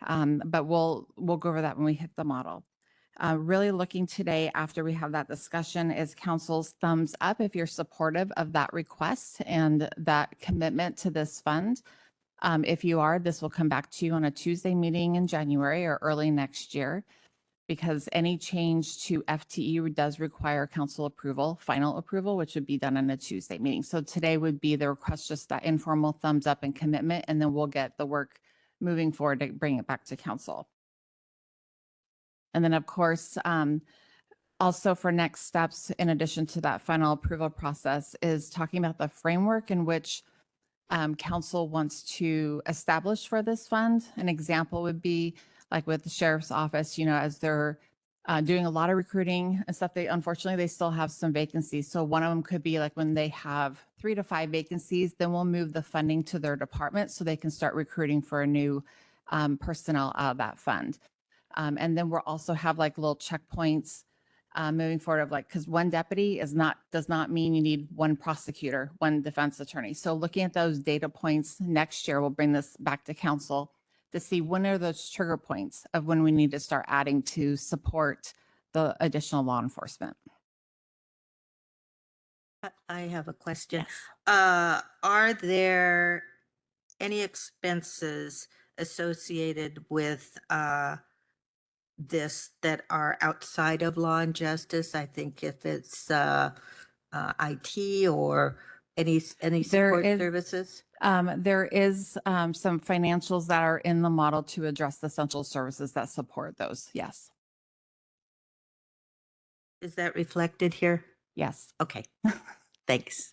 But we'll go over that when we hit the model. Really looking today after we have that discussion is council's thumbs up if you're supportive of that request and that commitment to this fund. If you are, this will come back to you on a Tuesday meeting in January or early next year, because any change to FTE does require council approval, final approval, which would be done on a Tuesday meeting. So today would be the request, just that informal thumbs up and commitment, and then we'll get the work moving forward to bring it back to council. And then of course, also for next steps, in addition to that final approval process, is talking about the framework in which council wants to establish for this fund. An example would be like with the sheriff's office, you know, as they're doing a lot of recruiting and stuff, unfortunately, they still have some vacancies. So one of them could be like when they have 3 to 5 vacancies, then we'll move the funding to their department so they can start recruiting for a new personnel out of that fund. And then we'll also have like little checkpoints moving forward of like, because one deputy does not mean you need one prosecutor, one defense attorney. So looking at those data points next year, we'll bring this back to council to see when are those trigger points of when we need to start adding to support the additional law enforcement. I have a question. Are there any expenses associated with this that are outside of law and justice? I think if it's IT or any There support is- services? There is some financials that are in the model to address the essential services that support those. Yes. Is that reflected here? Yes. Okay, thanks.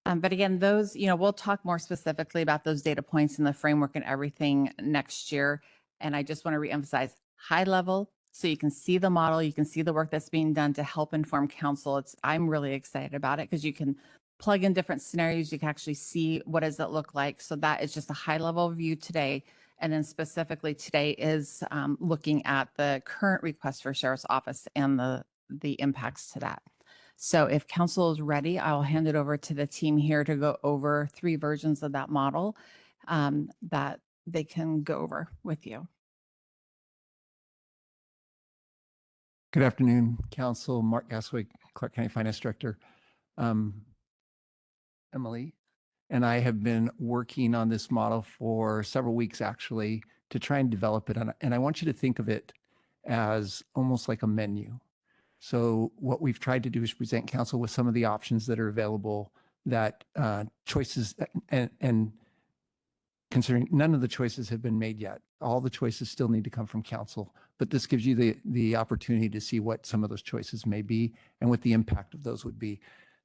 But again, those, we'll talk more specifically about those data points and the framework and everything next year. And I just want to reemphasize high level so you can see the model, you can see the work that's being done to help inform council. I'm really excited about it because you can plug in different scenarios. You can actually see what does it look like. So that is just a high level view today. And then specifically today is looking at the current request for sheriff's office and the impacts to that. So if council is ready, I'll hand it over to the team here to go over 3 versions of that model that they can go over with you. Good afternoon, Council. Mark Gaswick, Clark County Finance Director. Emily and I have been working on this model for several weeks actually to try and develop it. And I want you to think of it as almost like a menu. So what we've tried to do is present council with some of the options that are available, that choices, and considering none of the choices have been made yet. All the choices still need to come from council, but this gives you the opportunity to see what some of those choices may be and what the impact of those would be.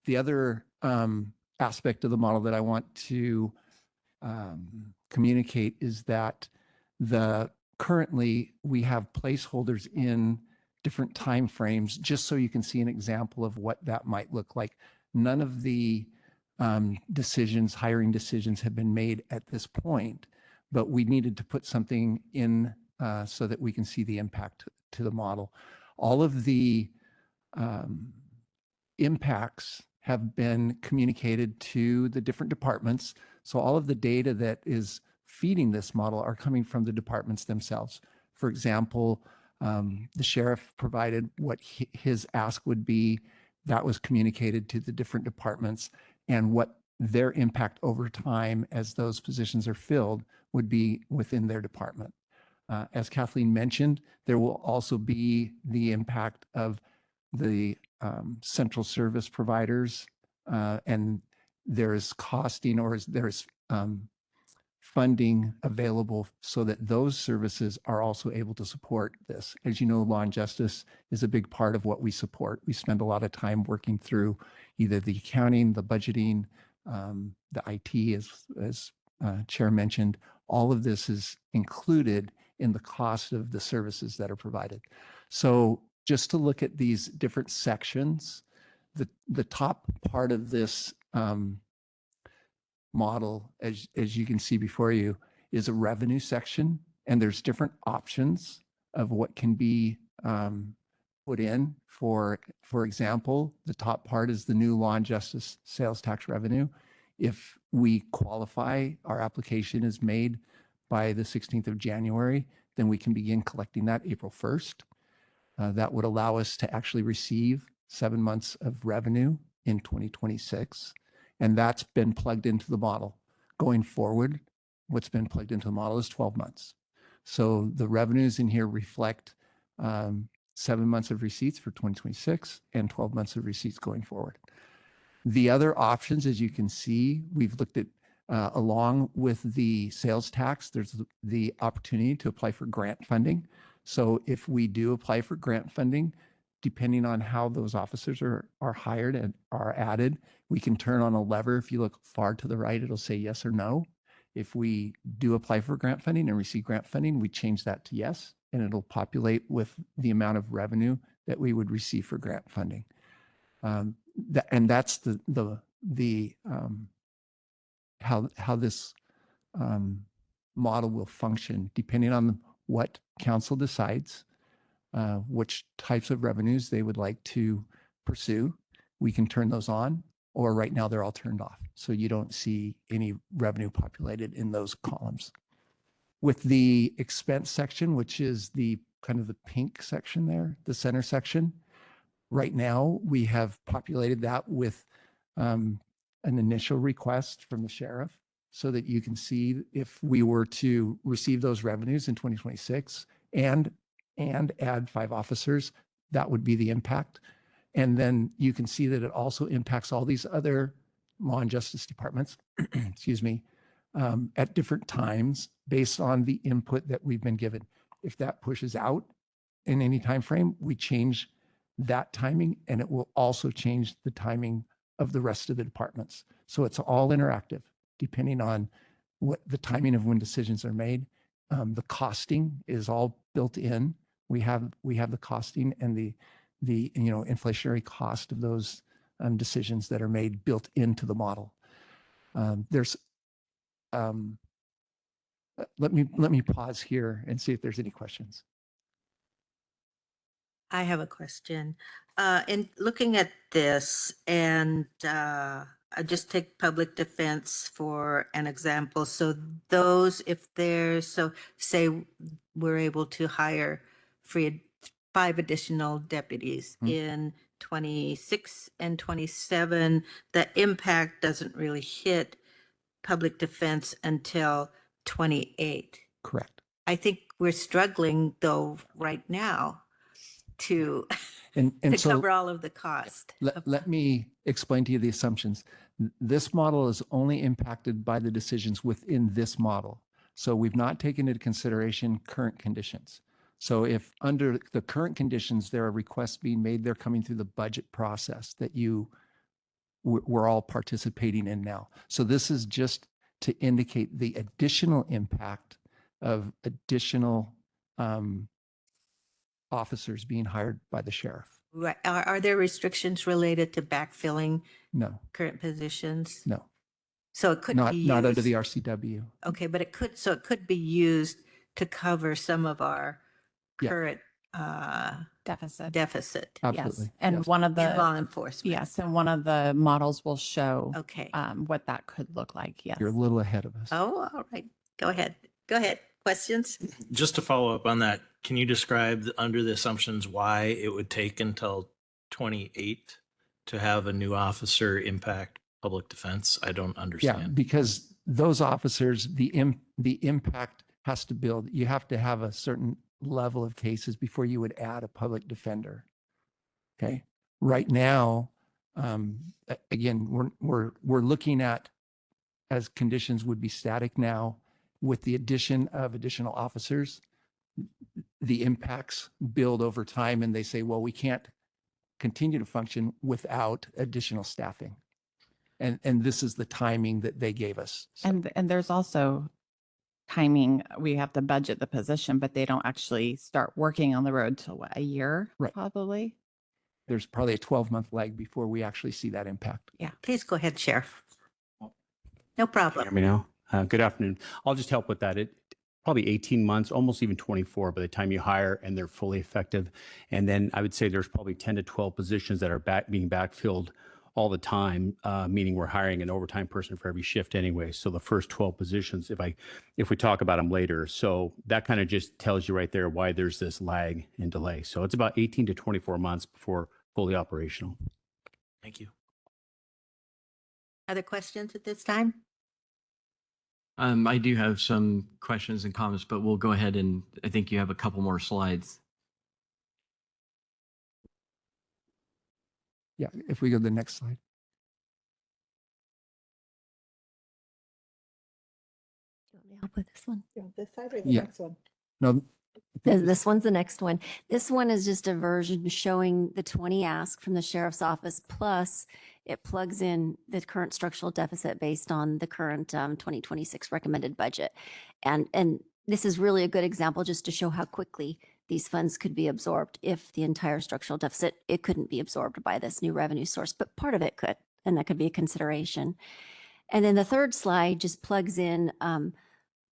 The other aspect of the model that I want to communicate is that currently we have placeholders in different time frames, just so you can see an example of what that might look like. None of the hiring decisions have been made at this point, but we needed to put something in so that we can see the impact to the model. All of the impacts have been communicated to the different departments. So all of the data that is feeding this model are coming from the departments themselves. For example, the sheriff provided what his ask would be. That was communicated to the different departments, and what their impact over time as those positions are filled would be within their department. As Kathleen mentioned, there will also be the impact of the central service providers, and there's costing or there's funding available so that those services are also able to support this. As you know, law and justice is a big part of what we support. We spend a lot of time working through either the accounting, the budgeting, the IT, as Chair mentioned. All of this is included in the cost of the services that are provided. So just to look at these different sections, the top part of this model, as you can see before you, is a revenue section, and there's different options of what can be put in. For example, the top part is the new law and justice sales tax revenue. If we qualify, our application is made by the 16th of January, then we can begin collecting that April 1st. That would allow us to actually receive 7 months of revenue in 2026. And that's been plugged into the model. Going forward, what's been plugged into the model is 12 months. So the revenues in here reflect 7 months of receipts for 2026 and 12 months of receipts going forward. The other options, as you can see, we've looked at along with the sales tax, there's the opportunity to apply for grant funding. So if we do apply for grant funding, depending on how those officers are hired and are added, we can turn on a lever. If you look far to the right, it'll say yes or no. If we do apply for grant funding and receive grant funding, we change that to yes, and it'll populate with the amount of revenue that we would receive for grant funding. And that's how this model will function, depending on what council decides, which types of revenues they would like to pursue. We can turn those on, or right now they're all turned off. So you don't see any revenue populated in those columns. With the expense section, which is the kind of the pink section there, the center section, right now we have populated that with an initial request from the sheriff so that you can see if we were to receive those revenues in 2026 and add 5 officers, that would be the impact. And then you can see that it also impacts all these other law and justice departments, excuse me, at different times based on the input that we've been given. If that pushes out in any time frame, we change that timing, and it will also change the timing of the rest of the departments. So it's all interactive, depending on what the timing of when decisions are made. The costing is all built in. We have the costing and the inflationary cost of those decisions that are made built into the model. Let me pause here and see if there's any questions. I have a question. In looking at this, and I just take public defense for an example. So those, if there's, so say we're able to hire 5 additional deputies in 26 and 27, the impact doesn't really hit public defense until 28. Correct. I think we're struggling though right now to And to so cover all of the cost. let me explain to you the assumptions. This model is only impacted by the decisions within this model. So we've not taken into consideration current conditions. So if under the current conditions, there are requests being made, they're coming through the budget process that we're all participating in now. So this is just to indicate the additional impact of additional officers being hired by the sheriff. Right. Are there restrictions related to backfilling No, current positions? no, So it could not be used. not under the RCW. Okay, but it could be used to cover some of our Yeah. current Deficit. deficit. Absolutely. Yes. And yes. one of In the, law enforcement. yes, and one of the models will show Okay. what that could look like. Yes. You're a little ahead of us. Oh, all right. Go ahead. Go ahead. Questions? Just to follow up on that, can you describe under the assumptions why it would take until 28 to have a new officer impact public defense? I don't Yeah, understand. because those officers, the impact has to build. You have to have a certain level of cases before you would add a public defender. Okay. Right now, again, we're looking at, as conditions would be static now, with the addition of additional officers, the impacts build over time, and they say, well, we can't continue to function without additional staffing. And this is the timing that they gave us. So, And there's also timing. We have to budget the position, but they don't actually start working on the road till what, a year, Right. probably. there's probably a 12-month lag before we actually see that impact. Yeah, please go ahead, Sheriff. No Can you problem. hear me now? Good afternoon. I'll just help with that. It probably 18 months, almost even 24 by the time you hire and they're fully effective. And then I would say there's probably 10 to 12 positions that are being backfilled all the time, meaning we're hiring an overtime person for every shift anyway. So the first 12 positions, if we talk about them later. So that kind of just tells you right there why there's this lag and delay. So it's about 18 to 24 months before fully operational. Thank you. Other questions at this time? I do have some questions and comments, but we'll go ahead and I think you have a couple more slides. Yeah, if we go to the next slide. Do you want me to help with this one? This side or the Yeah. next one? No, This one's the next one. This one is just a version showing the 20 ask from the sheriff's office, plus it plugs in the current structural deficit based on the current 2026 recommended budget. And this is really a good example just to show how quickly these funds could be absorbed if the entire structural deficit, it couldn't be absorbed by this new revenue source, but part of it could, and that could be a consideration. And then the third slide just plugs in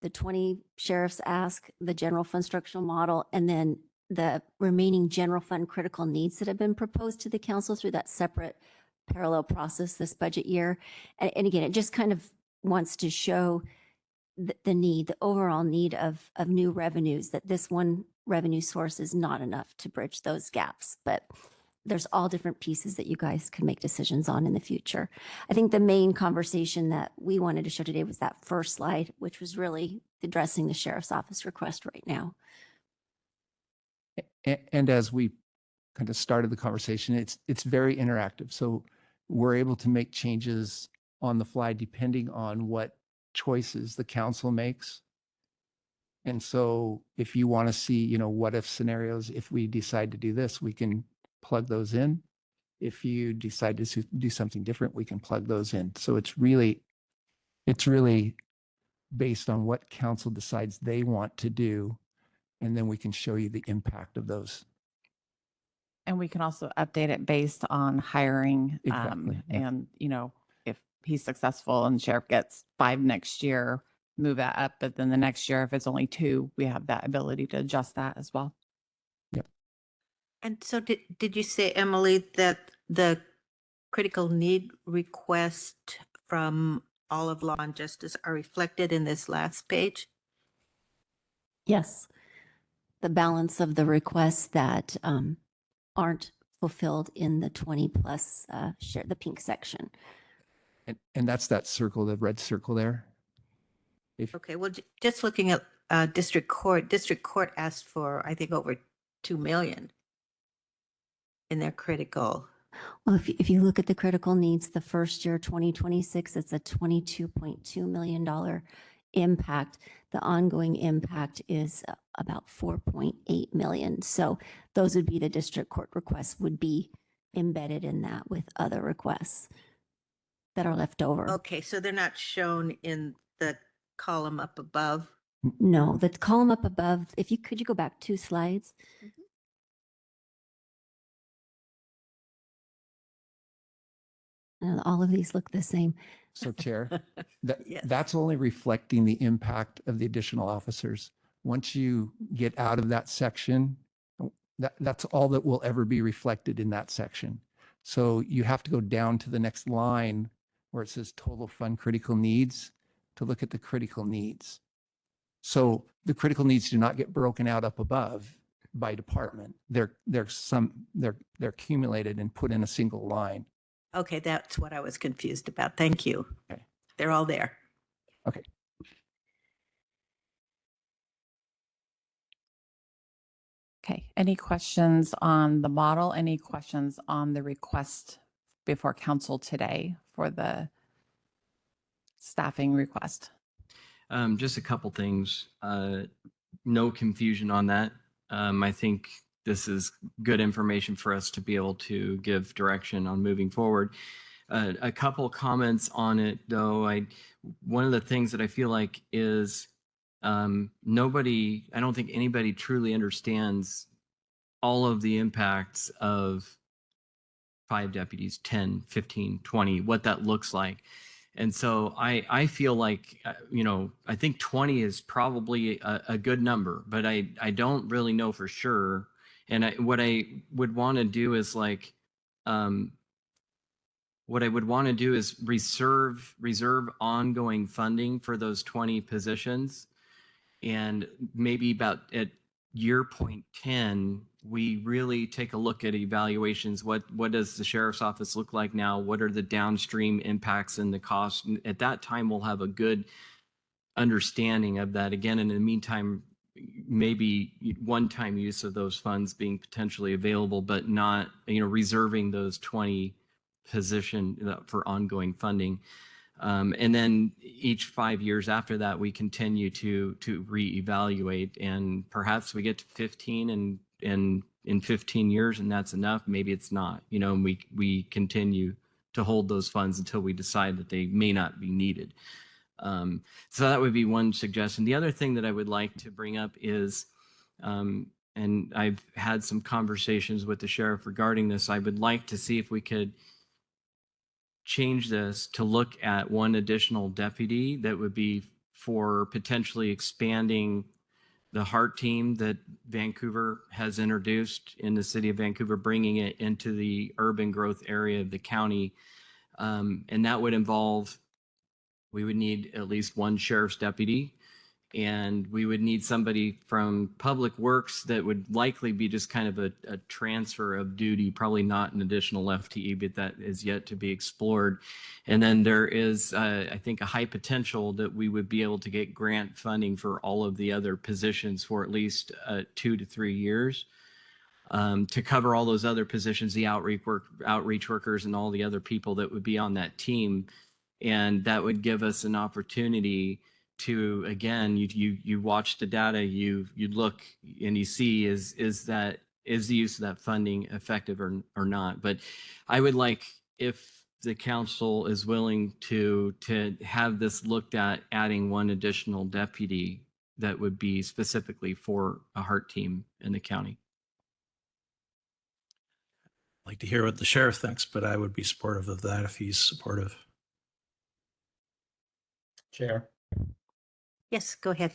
the 20 sheriffs ask, the general fund structural model, and then the remaining general fund critical needs that have been proposed to the council through that separate parallel process this budget year. And again, it just kind of wants to show the need, the overall need of new revenues, that this one revenue source is not enough to bridge those gaps. But there's all different pieces that you guys can make decisions on in the future. I think the main conversation that we wanted to show today was that first slide, which was really addressing the sheriff's office request right now. And as we kind of started the conversation, it's very interactive. So we're able to make changes on the fly depending on what choices the council makes. And so if you want to see, you know, what if scenarios, if we decide to do this, we can plug those in. If you decide to do something different, we can plug those in. So it's really based on what council decides they want to do. And then we can show you the impact of those. And we can also update it based on hiring. Exactly, yeah. And, you know, if he's successful and sheriff gets 5 next year, move that up. But then the next year, if it's only 2, we have that ability to adjust that as well. Yep. And so did you say, Emily, that the critical need request from all of Law and Justice are reflected in this last page? Yes. The balance of the requests that aren't fulfilled in the 20 plus share, the pink section. And that's that circle, the red circle there. Okay, well, just looking at district court asked for, I think, over 2 million in their critical. Well, if you look at the critical needs, the first year, 2026, it's a $22.2 million impact. The ongoing impact is about 4.8 million. So those would be the district court requests would be embedded in that with other requests that are left over. Okay, so they're not shown in the column up above. No, the column up above, if you could you go back 2 slides? All of these look the same. So Chair, Yes. that's only reflecting the impact of the additional officers. Once you get out of that section, that's all that will ever be reflected in that section. So you have to go down to the next line where it says total fund critical needs to look at the critical needs. So the critical needs do not get broken out up above by department. They're accumulated and put in a single line. Okay, that's what I was confused about. Thank you. Okay. They're all there. Okay. Okay, any questions on the model? Any questions on the request before council today for the staffing request? Just a couple things. No confusion on that. I think this is good information for us to be able to give direction on moving forward. A couple comments on it, though. One of the things that I feel like is I don't think anybody truly understands all of the impacts of 5 deputies, 10, 15, 20, what that looks like. And so I feel like, I think 20 is probably a good number, but I don't really know for sure. And what I would want to do is reserve ongoing funding for those 20 positions. And maybe about at year point 10, we really take a look at evaluations. What does the sheriff's office look like now? What are the downstream impacts and the costs? And at that time, we'll have a good understanding of that. Again, in the meantime, maybe one-time use of those funds being potentially available, but not, reserving those 20 position for ongoing funding. And then each 5 years after that, we continue to reevaluate, and perhaps we get to 15 and in 15 years and that's enough. Maybe it's not, and we continue to hold those funds until we decide that they may not be needed. So that would be one suggestion. The other thing that I would like to bring up is, and I've had some conversations with the sheriff regarding this, I would like to see if we could change this to look at one additional deputy that would be for potentially expanding the HEART team that Vancouver has introduced in the city of Vancouver, bringing it into the urban growth area of the county. And that would involve, we would need at least one sheriff's deputy. And we would need somebody from Public Works that would likely be just kind of a transfer of duty, probably not an additional FTE, but that is yet to be explored. And then there is, I think, a high potential that we would be able to get grant funding for all of the other positions for at least 2 to 3 years to cover all those other positions, the outreach workers and all the other people that would be on that team. And that would give us an opportunity to, again, you watch the data, you look and you see is the use of that funding effective or not. But I would like, if the council is willing to have this looked at, adding one additional deputy that would be specifically for a heart team in the county. I'd like to hear what the sheriff thinks, but I would be supportive of that if he's supportive. Chair. Yes, go ahead.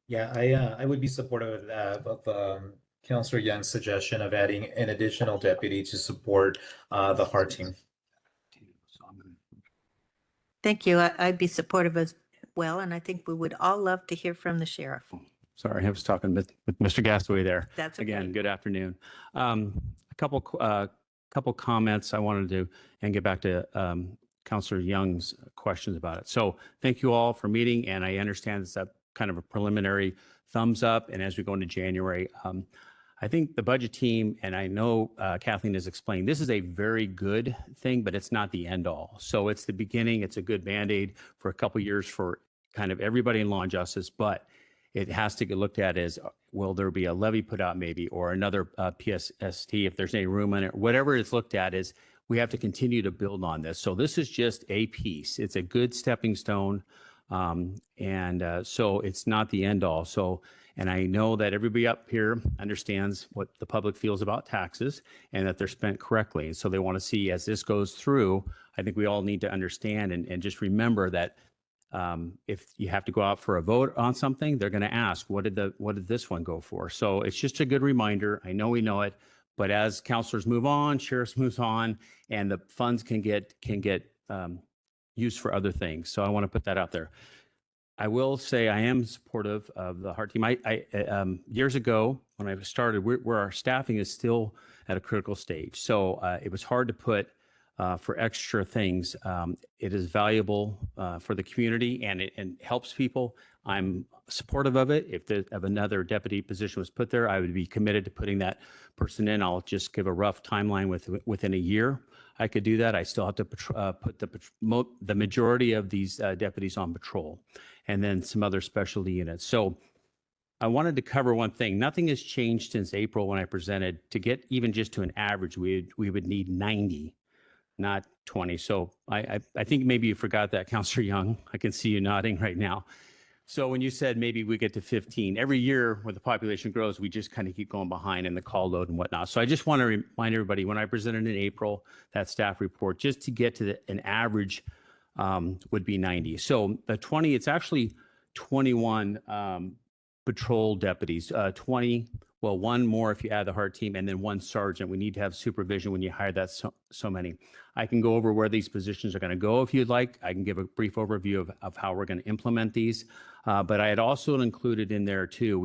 Yeah, I would be supportive of Councilor Young's suggestion of adding an additional deputy to support the heart team. Thank you. I'd be supportive as well, and I think we would all love to hear from the sheriff. Sorry, I was talking with Mr. Gasaway there. That's okay. Again, good afternoon. A couple comments I wanted to, and get back to Councilor Young's questions about it. So thank you all for meeting, and I understand it's a kind of a preliminary thumbs up. And as we go into January, I think the budget team, and I know Kathleen has explained, this is a very good thing, but it's not the end all. So it's the beginning. It's a good Band-Aid for a couple years for kind of everybody in law and justice, but it has to get looked at as, will there be a levy put out maybe, or another PSST if there's any room in it, whatever it's looked at is, we have to continue to build on this. So this is just a piece. It's a good stepping stone. So it's not the end all. So, and I know that everybody up here understands what the public feels about taxes and that they're spent correctly. And so they want to see, as this goes through, I think we all need to understand and just remember that if you have to go out for a vote on something, they're going to ask, what did this one go for? So it's just a good reminder. I know we know it, but as counselors move on, sheriffs moves on, and the funds can get used for other things. So I want to put that out there. I will say I am supportive of the heart team. Years ago when I started, where our staffing is still at a critical stage. So it was hard to put for extra things. It is valuable for the community, and it helps people. I'm supportive of it. If another deputy position was put there, I would be committed to putting that person in. I'll just give a rough timeline within a year. I could do that. I still have to put the majority of these deputies on patrol, and then some other specialty units. So I wanted to cover one thing. Nothing has changed since April when I presented. To get even just to an average, we would need 90, not 20. So I think maybe you forgot that, Councilor Young. I can see you nodding right now. So when you said maybe we get to 15, every year when the population grows, we just kind of keep going behind in the call load and whatnot. So I just want to remind everybody, when I presented in April, that staff report, just to get to an average would be 90. So the 20, it's actually 21 patrol deputies, 20, well, one more if you add the heart team, and then one sergeant. We need to have supervision when you hire that so many. I can go over where these positions are going to go if you'd like. I can give a brief overview of how we're going to implement these. But I had also included in there too,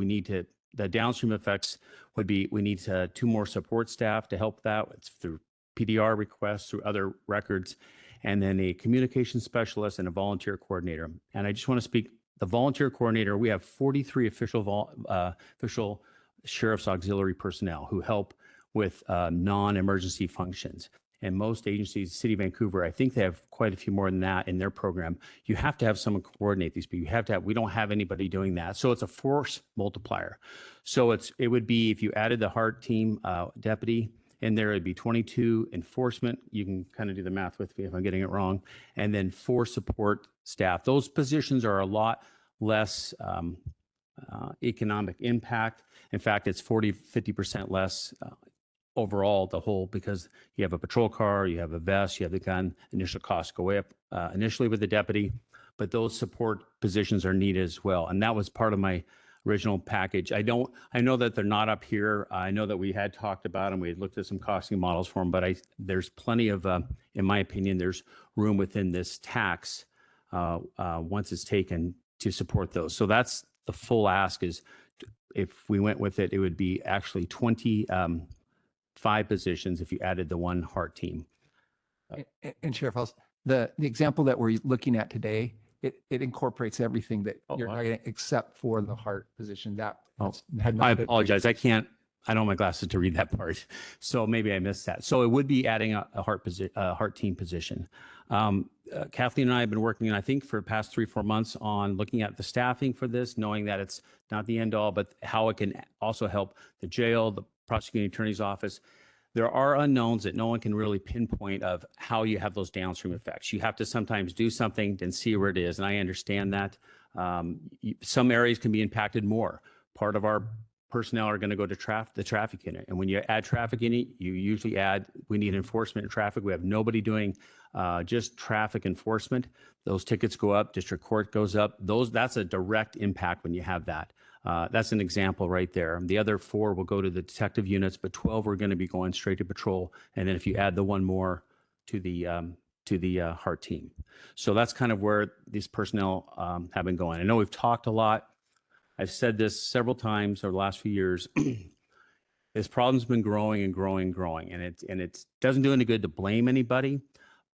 the downstream effects would be, we need 2 more support staff to help that. It's through PDR requests, through other records, and then a communication specialist and a volunteer coordinator. And I just want to speak, the volunteer coordinator, we have 43 official sheriff's auxiliary personnel who help with non-emergency functions. And most agencies, City of Vancouver, I think they have quite a few more than that in their program. You have to have someone coordinate these people. We don't have anybody doing that. So it's a force multiplier. So it would be, if you added the heart team deputy in there, it'd be 22 enforcement. You can kind of do the math with me if I'm getting it wrong. And then 4 support staff. Those positions are a lot less economic impact. In fact, it's 50% less overall, the whole, because you have a patrol car, you have a vest, you have the gun. Initial costs go way up initially with the deputy, but those support positions are needed as well. And that was part of my original package. I know that they're not up here. I know that we had talked about them. We had looked at some costing models for them, but there's plenty of, in my opinion, there's room within this tax once it's taken to support those. So that's the full ask is, if we went with it, it would be actually 25 positions if you added the one heart team. And Sheriff, the example that we're looking at today, it incorporates everything that you're writing except for the heart position. I apologize. I don't have my glasses to read that part. So maybe I missed that. So it would be adding a heart team position. Kathleen and I have been working, I think, for the past 3-4 months on looking at the staffing for this, knowing that it's not the end all, but how it can also help the jail, the prosecuting attorney's office. There are unknowns that no one can really pinpoint of how you have those downstream effects. You have to sometimes do something and see where it is. And I understand that. Some areas can be impacted more. Part of our personnel are going to go to the traffic unit. And when you add traffic unit, you usually we need enforcement in traffic. We have nobody doing just traffic enforcement. Those tickets go up, district court goes up. That's a direct impact when you have that. That's an example right there. The other 4 will go to the detective units, but 12 are going to be going straight to patrol. And then if you add the one more to the heart team. So that's kind of where these personnel have been going. I know we've talked a lot. I've said this several times over the last few years. This problem's been growing and growing and growing, and it doesn't do any good to blame anybody.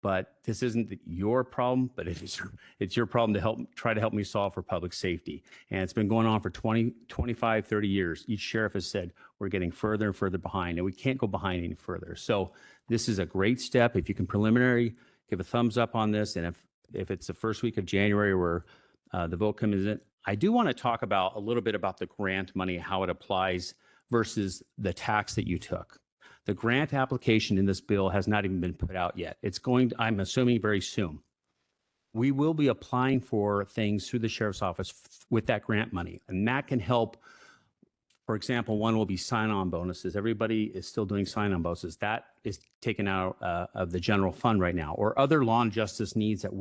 But this isn't your problem, but it's your problem to try to help me solve for public safety. And it's been going on for 20, 25, 30 years. Each sheriff has said we're getting further and further behind, and we can't go behind any further. So this is a great step. If you can preliminary give a thumbs up on this, and if it's the first week of January where the vote comes in, I do want to talk a little bit about the grant money, how it applies versus the tax that you took. The grant application in this bill has not even been put out yet. It's going, I'm assuming, very soon. We will be applying for things through the sheriff's office with that grant money, and that can help. For example, one will be sign-on bonuses. Everybody is still doing sign-on bonuses. That is taken out of the general fund right now, or other law and justice needs that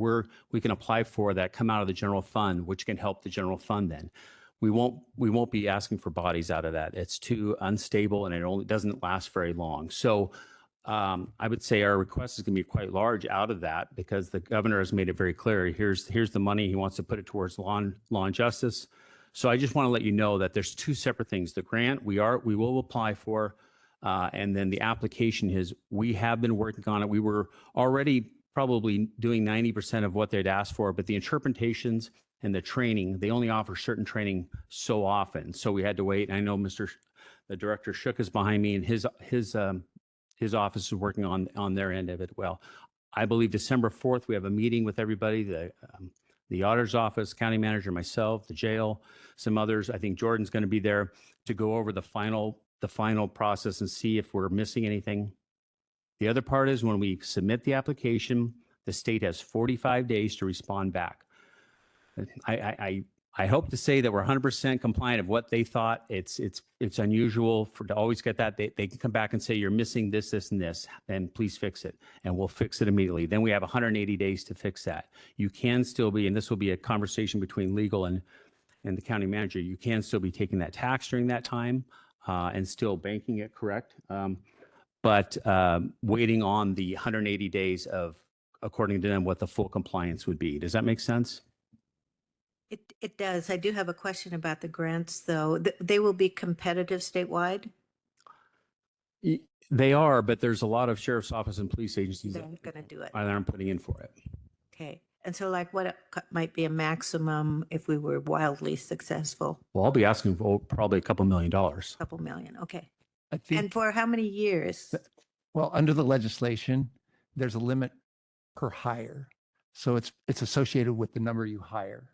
we can apply for that come out of the general fund, which can help the general fund then. We won't be asking for bodies out of that. It's too unstable and it doesn't last very long. So I would say our request is going to be quite large out of that because the governor has made it very clear. Here's the money. He wants to put it towards law and justice. So I just want to let you know that there's 2 separate things. The grant we will apply for, and then the application we have been working on it. We were already probably doing 90% of what they'd asked for, but the interpretations and the training, they only offer certain training so often. So we had to wait. And I know the director Shook is behind me, and his office is working on their end of it. Well, I believe December 4th, we have a meeting with everybody, the auditor's office, county manager, myself, the jail, some others. I think Jordan's going to be there to go over the final process and see if we're missing anything. The other part is when we submit the application, the state has 45 days to respond back. I hope to say that we're 100% compliant of what they thought. It's unusual to always get that. They can come back and say, you're missing this, this, and this, and please fix it. And we'll fix it immediately. Then we have 180 days to fix that. You can still be, and this will be a conversation between legal and the county manager, you can still be taking that tax during that time and still banking it correct. But waiting on the 180 days of, according to them, what the full compliance would be. Does that make sense? It does. I do have a question about the grants, though. They will be competitive statewide? They are, but there's a lot of sheriff's office and police agencies They're that going to do it. aren't putting in for it. Okay. And so like what might be a maximum if we were wildly successful? Well, I'll be asking for probably a couple $1 million. Couple million. Okay. I think, And for how many years? well, under the legislation, there's a limit per hire. So it's associated with the number you hire.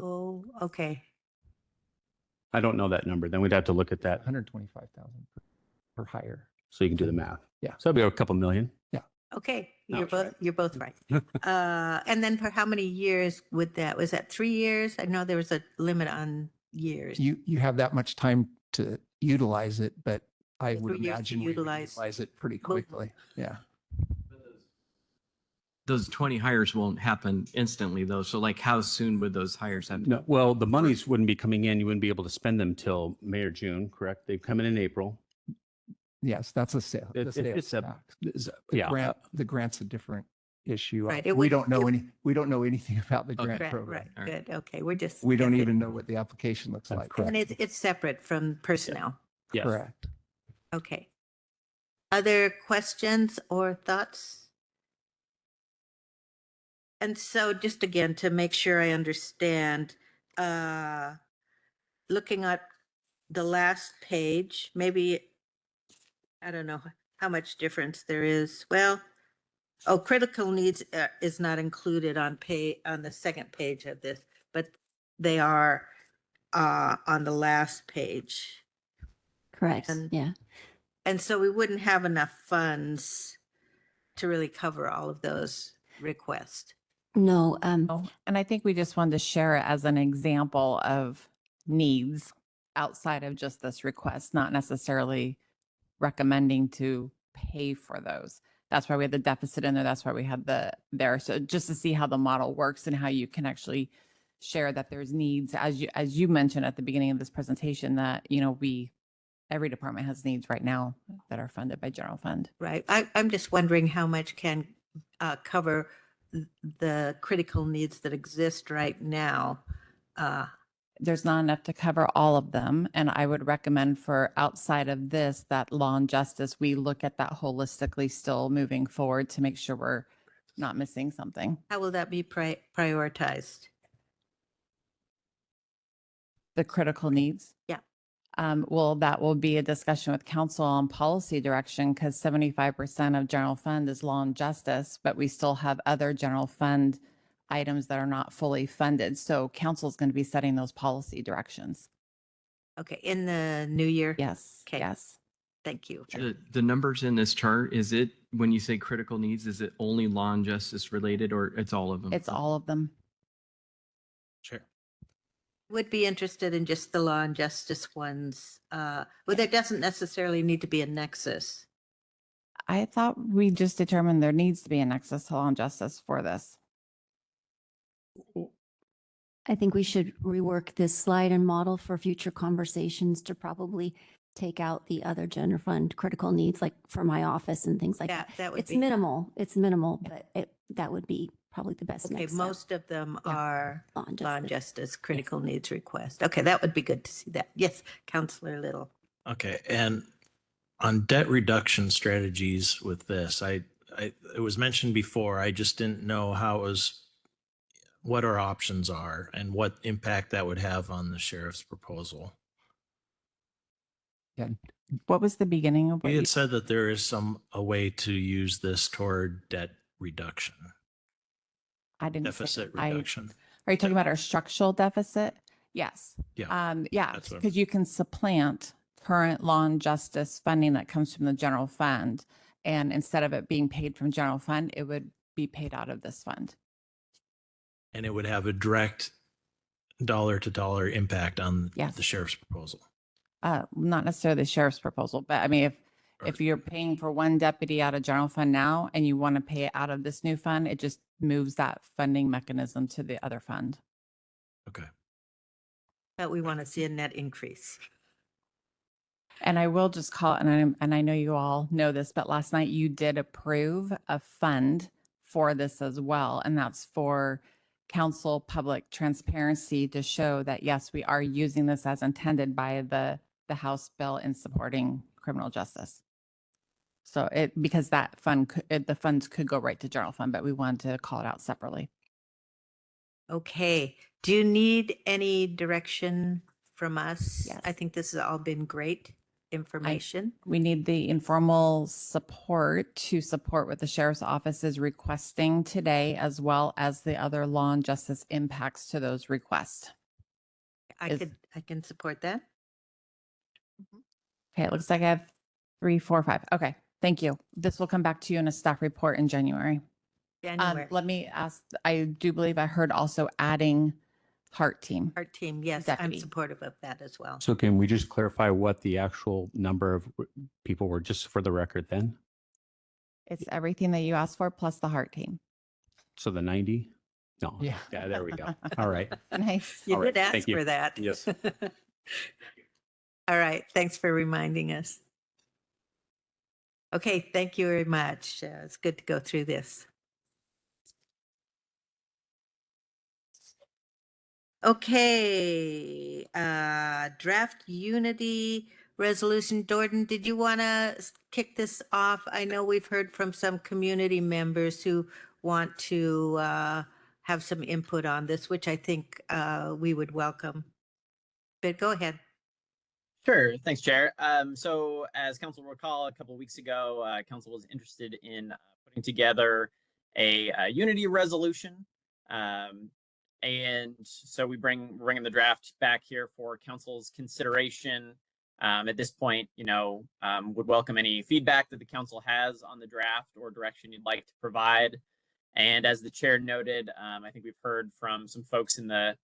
Oh, okay. I don't know that number. Then we'd have to look at that. 125,000 per hire. So you can do the math. Yeah. So it'll be a couple million. Yeah. Okay. No, You're both right. And then for how many years would that? Was that 3 years? I know there was a limit on years. You have that much time to utilize it, but I would 3 years to imagine we would utilize utilize it pretty both. quickly. Yeah. Those 20 hires won't happen instantly though. So like how soon would those hires happen? No, well, the monies wouldn't be coming in. You wouldn't be able to spend them till May or June, correct? They come in April. Yes, that's a sale. It's a- tax. it's- The yeah. the grant's a different issue. Right, it We would- don't know it- we don't know anything about the grant Right, program. right, good, okay, we're just. We don't guessing. even know what the application looks That's like. correct. And it's separate from personnel. Yes. Correct. Okay. Other questions or thoughts? And so just again, to make sure I understand, looking at the last page, maybe, I don't know how much difference there is. Well, oh, critical needs is not included on the second page of this, but they are on the last page. Correct. And- Yeah. And so we wouldn't have enough funds to really cover all of those requests. No, Oh, and I think we just wanted to share it as an example of needs outside of just this request, not necessarily recommending to pay for those. That's why we had the deficit in there. That's why we had there. So just to see how the model works and how you can actually share that there's needs, as you mentioned at the beginning of this presentation, that, every department has needs right now that are funded by general fund. Right. I'm just wondering how much can cover the critical needs that exist right now. There's not enough to cover all of them. And I would recommend for outside of this, that law and justice, we look at that holistically still moving forward to make sure we're not missing something. How will that be prioritized? The critical needs. Yeah. Well, that will be a discussion with council on policy direction because 75% of general fund is law and justice, but we still have other general fund items that are not fully funded. So council is going to be setting those policy directions. Okay, in the new year? Yes. Okay. Yes. Thank you. The numbers in this chart, is it, when you say critical needs, is it only law and justice related or it's all of them? It's all of them. Sure. Would be interested in just the law and justice ones. Well, there doesn't necessarily need to be a nexus. I thought we just determined there needs to be a nexus to law and justice for this. I think we should rework this slide and model for future conversations to probably take out the other general fund critical needs, like for my office and things like Yeah, that. that would It's be. minimal, but that would be probably the best Okay, next step. most of them Yeah. are Law and law and justice. justice, critical needs request. Okay, that would be good to see that. Yes, Counselor Little. Okay, and on debt reduction strategies with this, it was mentioned before, I just didn't know what our options are and what impact that would have on the sheriff's proposal. Yeah. What was the beginning of what We you had said that there is a way to use this toward debt reduction, I didn't say deficit that. reduction. Are you talking about our structural deficit? Yes. Yeah. Yeah, That's what I'm- because you can supplant current law and justice funding that comes from the general fund. And instead of it being paid from general fund, it would be paid out of this fund. And it would have a direct dollar to dollar impact on Yes. the sheriff's proposal. Not necessarily the sheriff's proposal, but I mean, if you're paying for one deputy out of general fund now and you want to pay it out of this new fund, it just moves that funding mechanism to the other fund. Okay. But we want to see a net increase. And I will just call, and I know you all know this, but last night you did approve a fund for this as well. And that's for council public transparency to show that, yes, we are using this as intended by the House bill in supporting criminal justice. So because that fund, the funds could go right to general fund, but we wanted to call it out separately. Okay, do you need any direction from us? Yes. I think this has all been great information. We need the informal support to support what the sheriff's office is requesting today, as well as the other law and justice impacts to those requests. I can support that. Okay, it looks like I have 3, 4, 5. Okay, thank you. This will come back to you in a staff report in January. January. Let me ask, I do believe I heard also adding Heart Team. Our team, yes, I'm Deputy. supportive of that as well. So can we just clarify what the actual number of people were, just for the record then? It's everything that you asked for plus the Heart Team. So the 90? No. Yeah. Yeah, there we go. All right. Nice. You All right, did ask thank you. for that. Yes. All right, thanks for reminding us. Okay, thank you very much. It's good to go through this. Okay, draft unity resolution. Jordan, did you want to kick this off? I know we've heard from some community members who want to have some input on this, which I think we would welcome. But go ahead. Sure. Thanks, Chair. So as Council will recall, a couple of weeks ago, Council was interested in putting together a unity resolution. And so we're bringing the draft back here for Council's consideration. At this point, would welcome any feedback that the Council has on the draft or direction you'd like to provide. And as the Chair noted, I think we've heard from some folks in the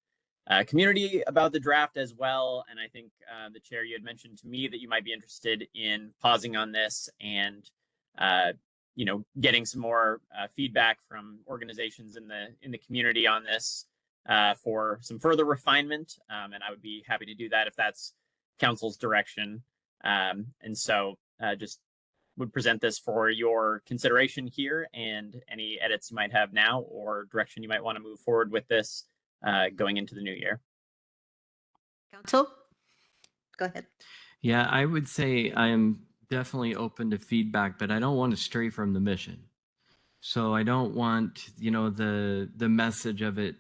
community about the draft as well. And I think the Chair, you had mentioned to me that you might be interested in pausing on this and getting some more feedback from organizations in the community on this for some further refinement. And I would be happy to do that if that's Council's direction. And so just would present this for your consideration here, and any edits you might have now or direction you might want to move forward with this going into the new year. Council, go ahead. Yeah, I would say I am definitely open to feedback, but I don't want to stray from the mission. So I don't want, the message of it.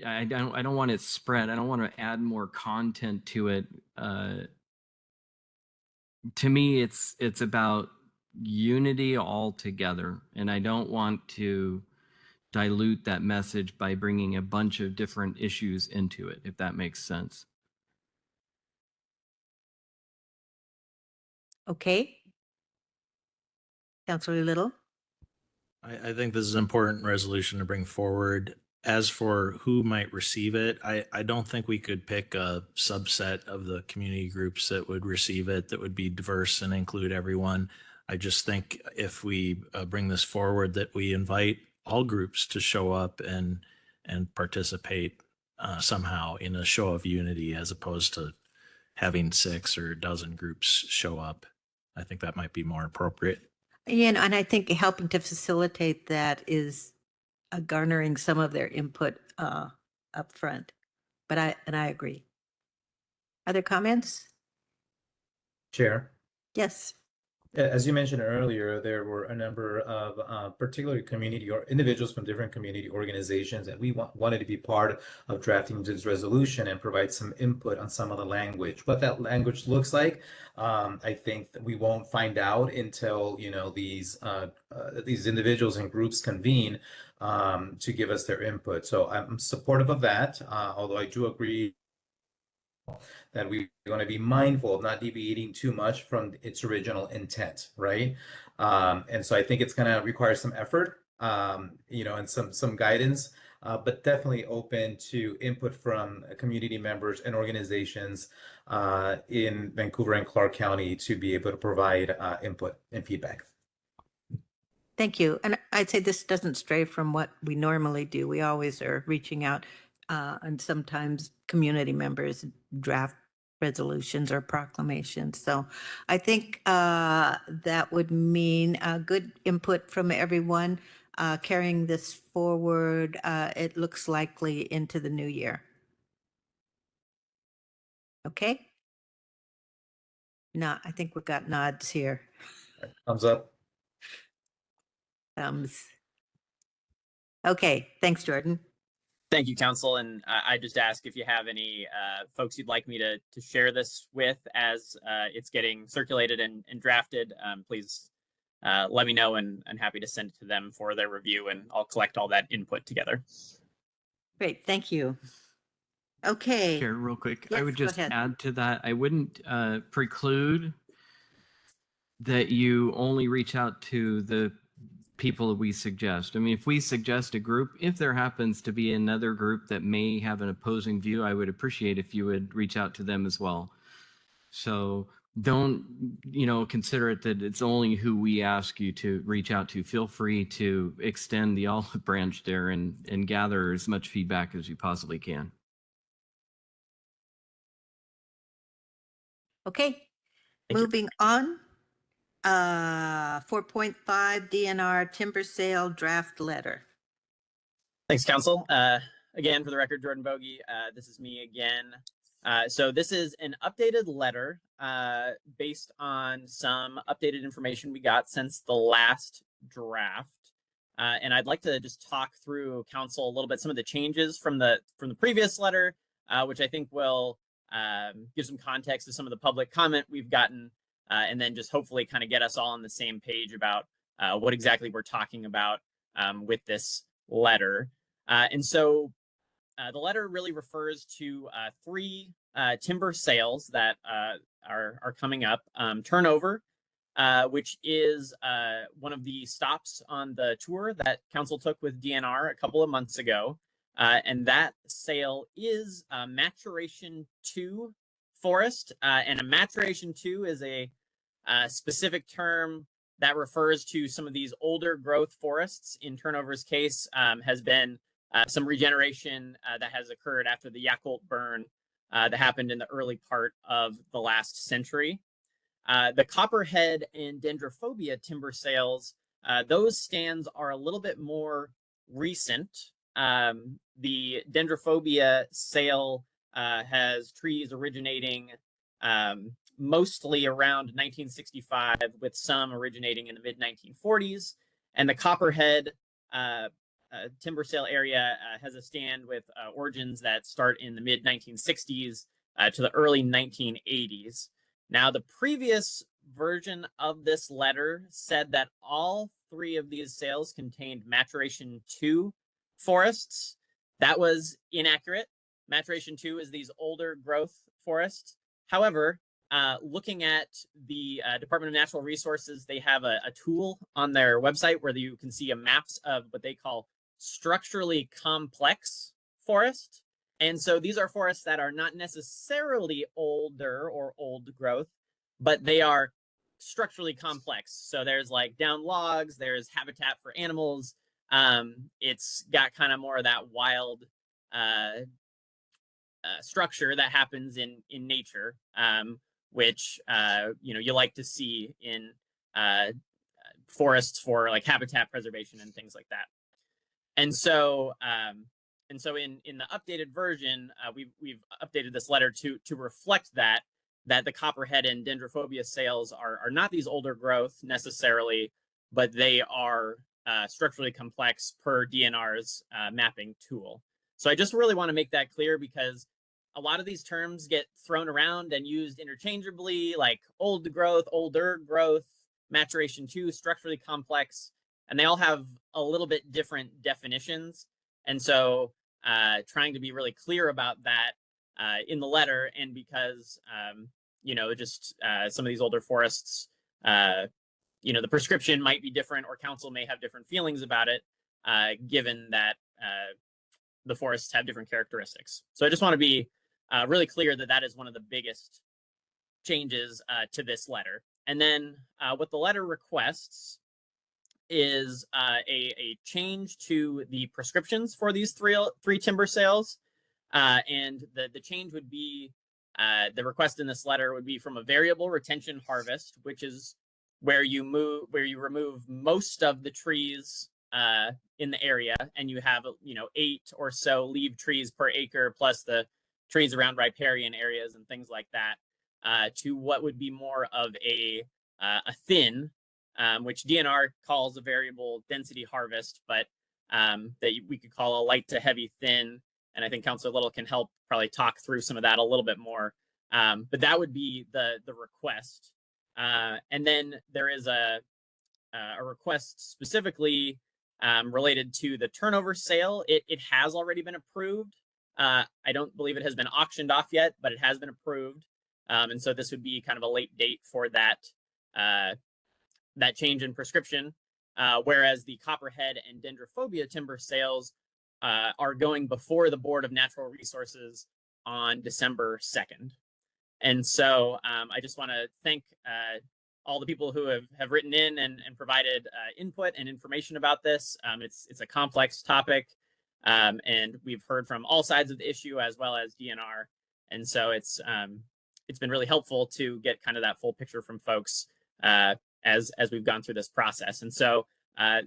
I don't want it spread. I don't want to add more content to it. To me, it's about unity altogether, and I don't want to dilute that message by bringing a bunch of different issues into it, if that makes sense. Okay. Councilor Little. I think this is an important resolution to bring forward. As for who might receive it, I don't think we could pick a subset of the community groups that would receive it that would be diverse and include everyone. I just think if we bring this forward, that we invite all groups to show up and participate somehow in a show of unity, as opposed to having 6 or a dozen groups show up. I think that might be more appropriate. And I think helping to facilitate that is garnering some of their input up front. But I agree. Other comments? Chair. Yes. As you mentioned earlier, there were a number of particular community or individuals from different community organizations, and we wanted to be part of drafting this resolution and provide some input on some of the language. What that language looks like, I think that we won't find out until these individuals and groups convene to give us their input. So I'm supportive of that, although I do agree that we're going to be mindful of not deviating too much from its original intent, right? And so I think it's going to require some effort, and some guidance, but definitely open to input from community members and organizations in Vancouver and Clark County to be able to provide input and feedback. Thank you. And I'd say this doesn't stray from what we normally do. We always are reaching out, and sometimes community members draft resolutions or proclamations. So I think that would mean good input from everyone carrying this forward. It looks likely into the new year. Okay. No, I think we've got nods here. Thumbs up. Okay, thanks, Jordan. Thank you, Council. And I just ask if you have any folks you'd like me to share this with as it's getting circulated and drafted, please let me know, and I'm happy to send it to them for their review, and I'll collect all that input together. Great, thank you. Okay. Chair, real quick, Yes, I would go just ahead. add to that. I wouldn't preclude that you only reach out to the people that we suggest. I mean, if we suggest a group, if there happens to be another group that may have an opposing view, I would appreciate if you would reach out to them as well. So don't, consider it that it's only who we ask you to reach out to. Feel free to extend the olive branch there and gather as much feedback as you possibly can. Okay, moving on. 4.5 DNR timber sale draft letter. Thanks, Council. again, for the record, Jordan Bogey. This is me again. So this is an updated letter based on some updated information we got since the last draft. And I'd like to just talk through, council, a little bit some of the changes from the previous letter, which I think will give some context to some of the public comment we've gotten, and then just hopefully kind of get us all on the same page about what exactly we're talking about with this letter. And so the letter really refers to 3 timber sales that are coming up. Turnover, which is one of the stops on the tour that council took with DNR a couple of months ago. And that sale is Maturation 2 forest. And a Maturation 2 is a specific term that refers to some of these older growth forests. In Turnover's case, has been some regeneration that has occurred after the Yakult burn that happened in the early part of the last century. The Copperhead and Dendrophobia timber sales, those stands are a little bit more recent. The Dendrophobia sale has trees originating mostly around 1965, with some originating in the mid-1940s. And the Copperhead timber sale area has a stand with origins that start in the mid-1960s to the early 1980s. Now, the previous version of this letter said that all 3 of these sales contained Maturation 2 forests. That was inaccurate. Maturation 2 is these older growth forests. However, looking at the Department of Natural Resources, they have a tool on their website where you can see maps of what they call structurally complex forest. And so these are forests that are not necessarily older or old growth, but they are structurally complex. So there's like down logs, there's habitat for animals. It's got kind of more of that wild structure that happens in nature, which you like to see in forests for like habitat preservation and things like that. And so in the updated version, we've updated this letter to reflect that the Copperhead and Dendrophobia sales are not these older growth necessarily, but they are structurally complex per DNR's mapping tool. So I just really want to make that clear, because a lot of these terms get thrown around and used interchangeably, like old growth, older growth, Maturation 2, structurally complex, and they all have a little bit different definitions. And so trying to be really clear about that in the letter, and because, just some of these older forests, the prescription might be different, or council may have different feelings about it, given that the forests have different characteristics. So I just want to be really clear that that is one of the biggest changes to this letter. And then what the letter requests is a change to the prescriptions for these three timber sales. And the change would be, the request in this letter would be from a variable retention harvest, which is where you remove most of the trees in the area, and you have 8 or so leave trees per acre, plus the trees around riparian areas and things like that, to what would be more of a thin, which DNR calls a variable density harvest, but that we could call a light to heavy thin. And I think Councilor Little can help probably talk through some of that a little bit more. But that would be the request. And then there is a request specifically related to the turnover sale. It has already been approved. I don't believe it has been auctioned off yet, but it has been approved. And so this would be kind of a late date for that change in prescription. Whereas the Copperhead and Dendrophobia timber sales are going before the Board of Natural Resources on December 2nd. And so I just want to thank all the people who have written in and provided input and information about this. It's a complex topic, and we've heard from all sides of the issue as well as DNR. And so it's been really helpful to get kind of that full picture from folks as we've gone through this process. And so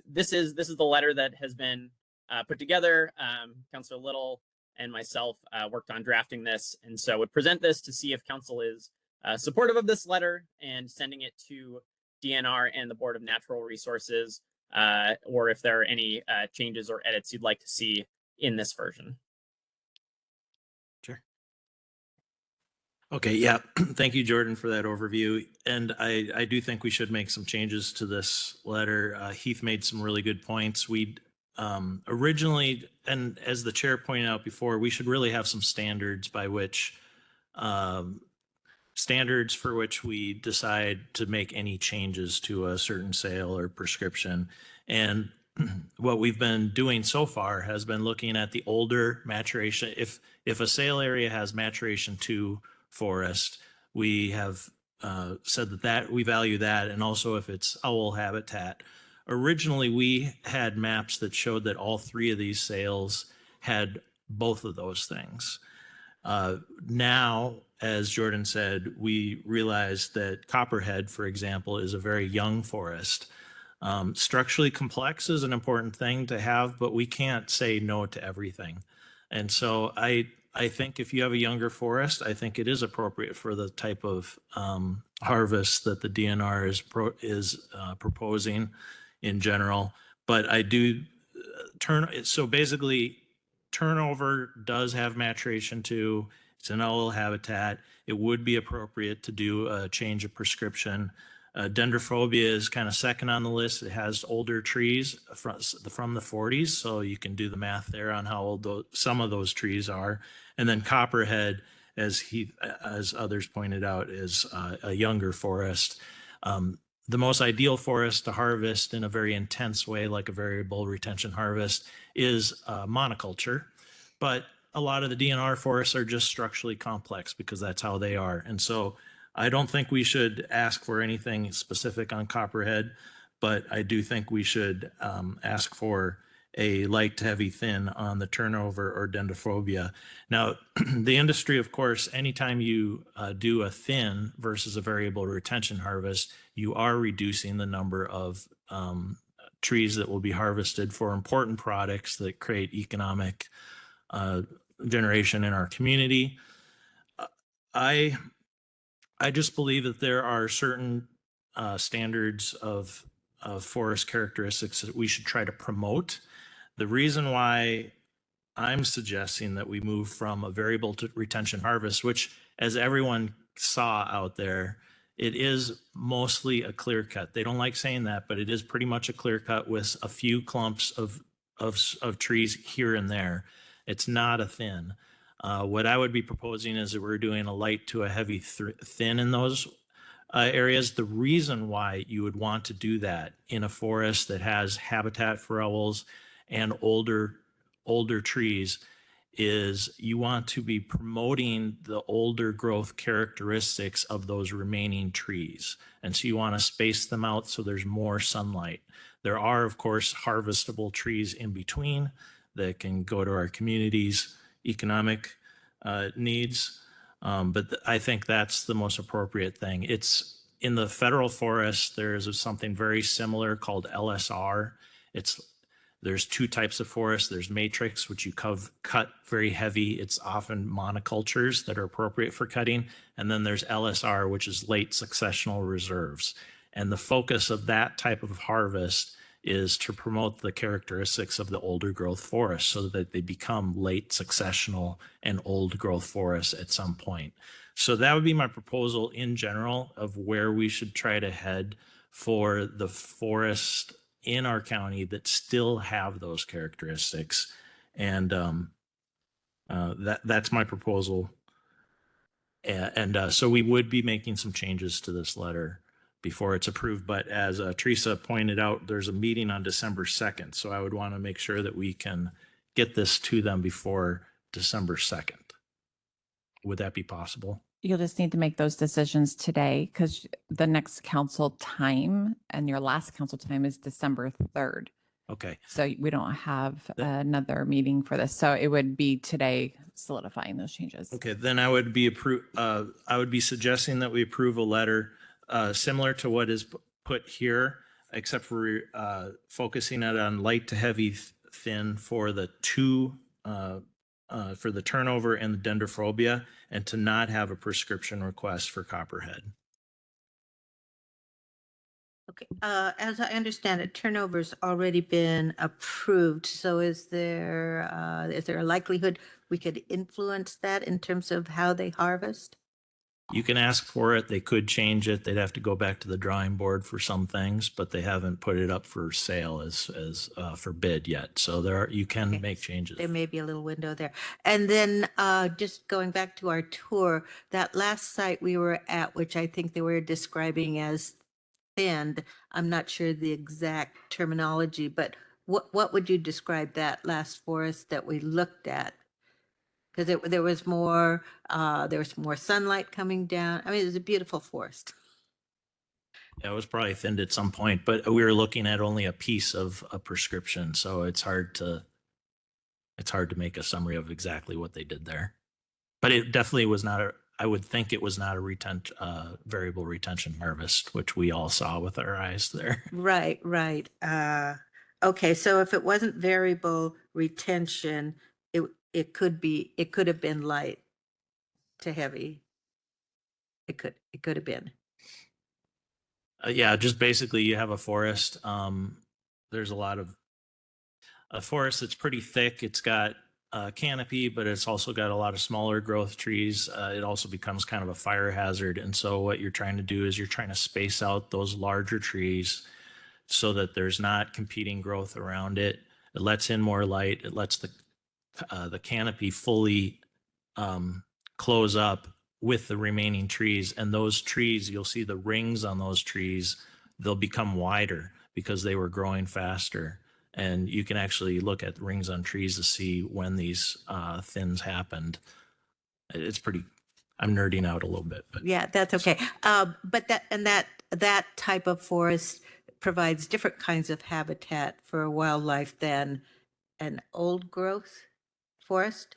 this is the letter that has been put together. Councilor Little and myself worked on drafting this, and so would present this to see if council is supportive of this letter and sending it to DNR and the Board of Natural Resources, or if there are any changes or edits you'd like to see in this version. Sure. Okay, yeah. Thank you, Jordan, for that overview. And I do think we should make some changes to this letter. Heath made some really good points. We originally, and as the chair pointed out before, we should really have some standards by which standards for which we decide to make any changes to a certain sale or prescription. And what we've been doing so far has been looking at the older maturation. If a sale area has maturation 2 forest, we have said that we value that, and also if it's owl habitat. Originally, we had maps that showed that all 3 of these sales had both of those things. Now, as Jordan said, we realize that Copperhead, for example, is a very young forest. Structurally complex is an important thing to have, but we can't say no to everything. And so I think if you have a younger forest, I think it is appropriate for the type of harvest that the DNR is proposing in general. But I do so basically turnover does have maturation 2. It's an owl habitat. It would be appropriate to do a change of prescription. Dendrophobia is kind of second on the list. It has older trees from the 40s, so you can do the math there on how old some of those trees are. And then Copperhead, as others pointed out, is a younger forest. The most ideal forest to harvest in a very intense way, like a variable retention harvest, is monoculture. But a lot of the DNR forests are just structurally complex because that's how they are. And so I don't think we should ask for anything specific on Copperhead, but I do think we should ask for a light to heavy thin on the turnover or dendrophobia. Now, the industry, of course, anytime you do a thin versus a variable retention harvest, you are reducing the number of trees that will be harvested for important products that create economic generation in our community. I just believe that there are certain standards of forest characteristics that we should try to promote. The reason why I'm suggesting that we move from a variable to retention harvest, which, as everyone saw out there, it is mostly a clear cut. They don't like saying that, but it is pretty much a clear cut with a few clumps of trees here and there. It's not a thin. What I would be proposing is that we're doing a light to a heavy thin in those areas. The reason why you would want to do that in a forest that has habitat for owls and older trees is you want to be promoting the older growth characteristics of those remaining trees. And so you want to space them out so there's more sunlight. There are, of course, harvestable trees in between that can go to our community's economic needs. But I think that's the most appropriate thing. It's in the federal forest, there is something very similar called LSR. There's 2 types of forest. There's matrix, which you cut very heavy. It's often monocultures that are appropriate for cutting. And then there's LSR, which is late successional reserves. And the focus of that type of harvest is to promote the characteristics of the older growth forest so that they become late successional and old growth forests at some point. So that would be my proposal in general of where we should try to head for the forest in our county that still have those characteristics. And that's my proposal. And so we would be making some changes to this letter before it's approved. But as Teresa pointed out, there's a meeting on December 2nd. So I would want to make sure that we can get this to them before December 2nd. Would that be possible? You'll just need to make those decisions today because the next council time and your last council time is December 3rd. Okay. So we don't have another meeting for this. So it would be today solidifying those changes. Okay, then I would be suggesting that we approve a letter similar to what is put here, except for focusing it on light to heavy thin for the for the turnover and the dendrophobia, and to not have a prescription request for copperhead. Okay, as I understand it, turnover's already been approved. So is there a likelihood we could influence that in terms of how they harvest? You can ask for it. They could change it. They'd have to go back to the drawing board for some things, but they haven't put it up for sale as for bid yet. So you can Okay, make changes. There may be a little window there. And then just going back to our tour, that last site we were at, which I think they were describing as thinned, I'm not sure the exact terminology, but what would you describe that last forest that we looked at? Because there was more sunlight coming down. I mean, it was a beautiful forest. Yeah, it was probably thinned at some point, but we were looking at only a piece of a prescription, so it's hard to make a summary of exactly what they did there. But it definitely was not I would think it was not a variable retention harvest, which we all saw with our eyes there. Right. Okay, so if it wasn't variable retention, it could have been light to heavy. It could have been. Yeah, just basically you have a forest. There's a forest that's pretty thick. It's got a canopy, but it's also got a lot of smaller growth trees. It also becomes kind of a fire hazard. And so what you're trying to do is you're trying to space out those larger trees so that there's not competing growth around it. It lets in more light. It lets the canopy fully close up with the remaining trees. And those trees, you'll see the rings on those trees, they'll become wider because they were growing faster. And you can actually look at rings on trees to see when these thins happened. It's pretty, I'm nerding out a little bit, but Yeah, that's okay. But that type of forest provides different kinds of habitat for wildlife than an old growth forest.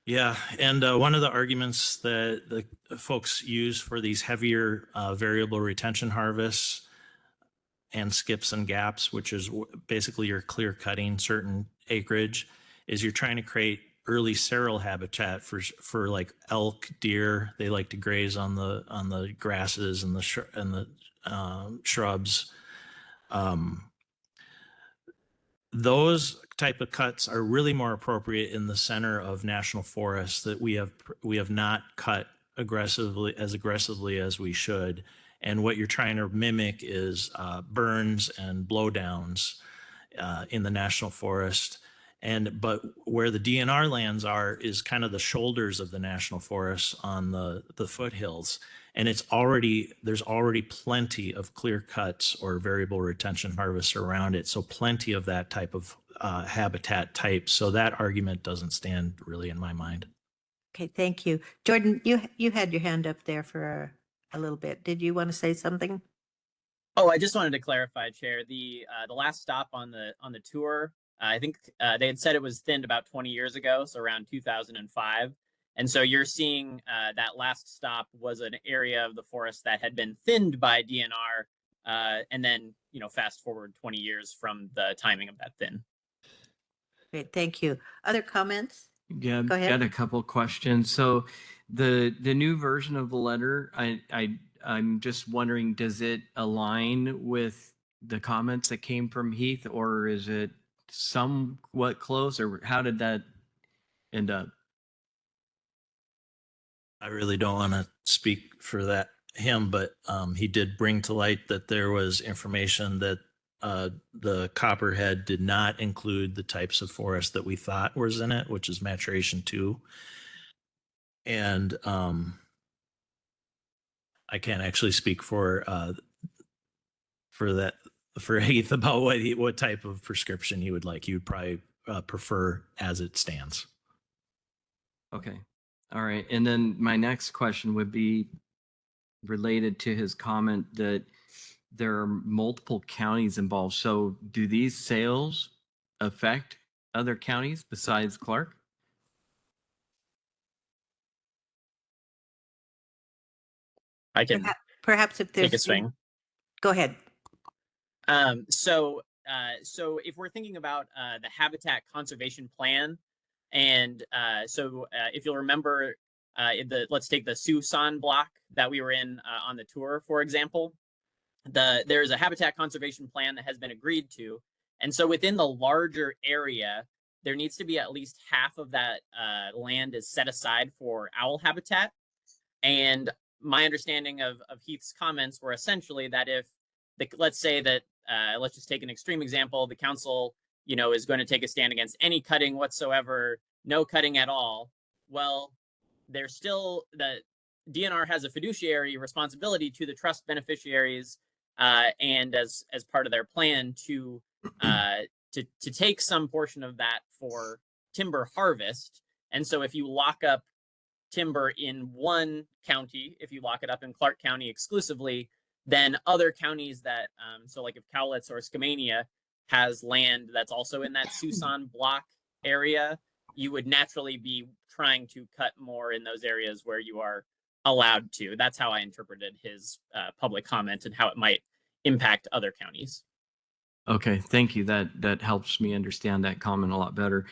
yeah. And one of the arguments that the folks use for these heavier variable retention harvests and skips and gaps, which is basically you're clear cutting certain acreage, is you're trying to create early seral habitat for like elk, deer. They like to graze on the grasses and the shrubs. Those type of cuts are really more appropriate in the center of national forests that we have not cut aggressively as we should. And what you're trying to mimic is burns and blowdowns in the national forest. But where the DNR lands are is kind of the shoulders of the national forest on the foothills. And there's already plenty of clear cuts or variable retention harvests around it. So plenty of that type of habitat type. So that argument doesn't stand really in my mind. Okay, thank you. Jordan, you had your hand up there for a little bit. Did you want to say something? Oh, I just wanted to clarify, Chair. The last stop on the tour, I think they had said it was thinned about 20 years ago, so around 2005. And so you're seeing that last stop was an area of the forest that had been thinned by DNR, and then fast forward 20 years from the timing of that thin. Great, thank you. Other comments? Yeah, Go ahead. got a couple questions. So the new version of the letter, I'm just wondering, does it align with the comments that came from Heath, or is it somewhat close, or how did that end up? I really don't want to speak for him, but he did bring to light that there was information that the Copperhead did not include the types of forest that we thought was in it, which is maturation 2. And I can't actually speak for Heath about what type of prescription he would like. He would probably prefer as it stands. Okay. All right. And then my next question would be related to his comment that there are multiple counties involved. So do these sales affect other counties besides Clark? I can Perhaps if there's take a swing. Go ahead. So so if we're thinking about the habitat conservation plan, and if you'll remember, let's take the Suisun block that we were in on the tour, for example. There's a habitat conservation plan that has been agreed to, and so within the larger area, there needs to be at least half of that land is set aside for owl habitat. And my understanding of Heath's comments were essentially that if let's say that let's just take an extreme example, the council, is going to take a stand against any cutting whatsoever, no cutting at all. Well, there's still the DNR has a fiduciary responsibility to the trust beneficiaries, and as part of their plan to take some portion of that for timber harvest. And so if you lock up timber in one county, if you lock it up in Clark County exclusively, then other counties that, so like if Cowlitz or Skamania has land that's also in that Suisun block area, you would naturally be trying to cut more in those areas where you are allowed to. That's how I interpreted his public comment and how it might impact other counties. Okay, thank you. That helps me understand that comment a lot better.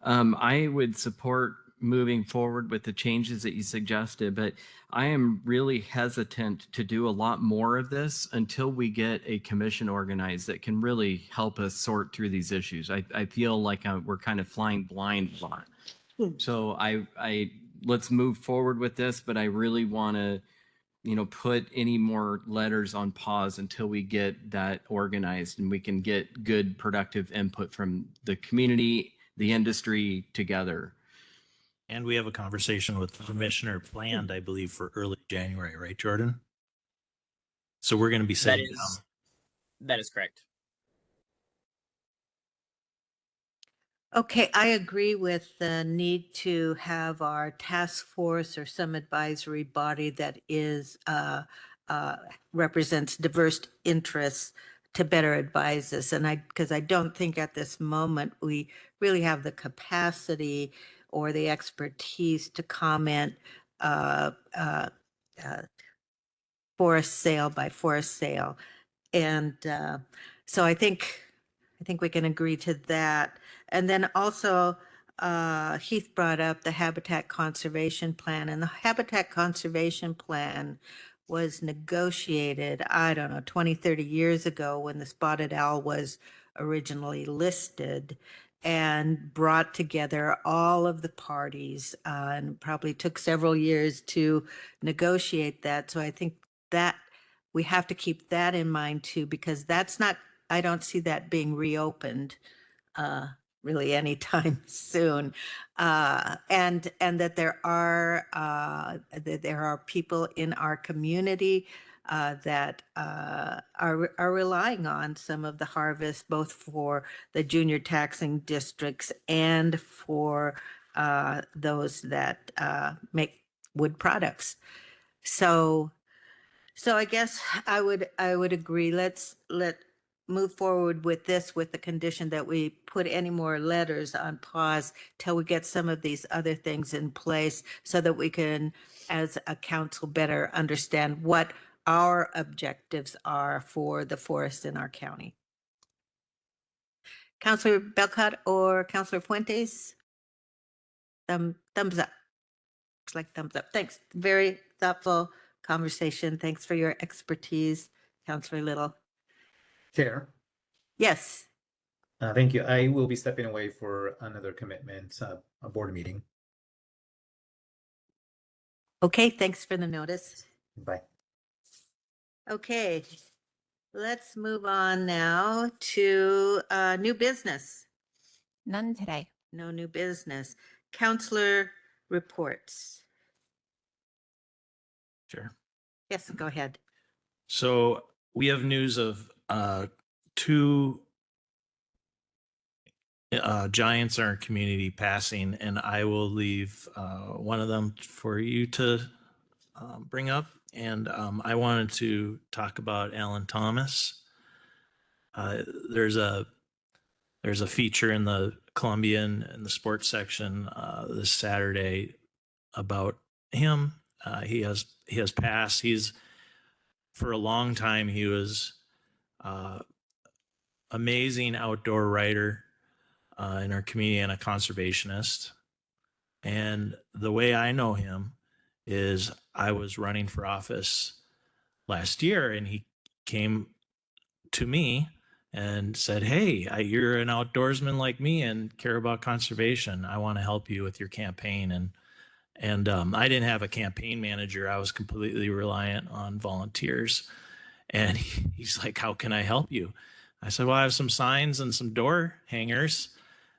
I would support moving forward with the changes that you suggested, but I am really hesitant to do a lot more of this until we get a commission organized that can really help us sort through these issues. I feel like we're kind of flying blind a lot. So let's move forward with this, but I really want to put any more letters on pause until we get that organized and we can get good, productive input from the community, the industry together. And we have a conversation with the commissioner planned, I believe, for early January, right, Jordan? So we're going to be sitting down. That is correct. Okay, I agree with the need to have our task force or some advisory body that is represents diverse interests to better advise us. And because I don't think at this moment we really have the capacity or the expertise to comment forest sale by forest sale. And so I think we can agree to that. And then also, Heath brought up the Habitat Conservation Plan, and the Habitat Conservation Plan was negotiated, I don't know, 20, 30 years ago when the spotted owl was originally listed, and brought together all of the parties, and probably took several years to negotiate that. So I think that we have to keep that in mind too, because I don't see that being reopened really anytime soon. And that there are people in our community that are relying on some of the harvest, both for the junior taxing districts and for those that make wood products. So I guess I would agree. Let's move forward with this with the condition that we put any more letters on pause till we get some of these other things in place so that we can, as a council, better understand what our objectives are for the forest in our county. Councilor Belcott or Councilor Fuentes? Thumbs up. Looks like thumbs up. Thanks. Very thoughtful conversation. Thanks for your expertise, Councilor Little. Chair. Yes. Thank you. I will be stepping away for another commitment, a board meeting. Okay, thanks for the notice. Bye. Okay, let's move on now to new business. None today. No new business. Counselor reports. Sure. Yes, go ahead. So we have news of two giants in our community passing, and I will leave one of them for you to bring up. And I wanted to talk about Alan Thomas. There's a feature in the Columbian in the sports section this Saturday about him. He has passed. For a long time he was amazing outdoor writer in our community and a conservationist. And the way I know him is I was running for office last year, and he came to me and said, "Hey, you're an outdoorsman like me and care about conservation. I want to help you with your campaign." And I didn't have a campaign manager. I was completely reliant on volunteers. And he's like, "How can I help you?" I said, "Well, I have some signs and some door hangers,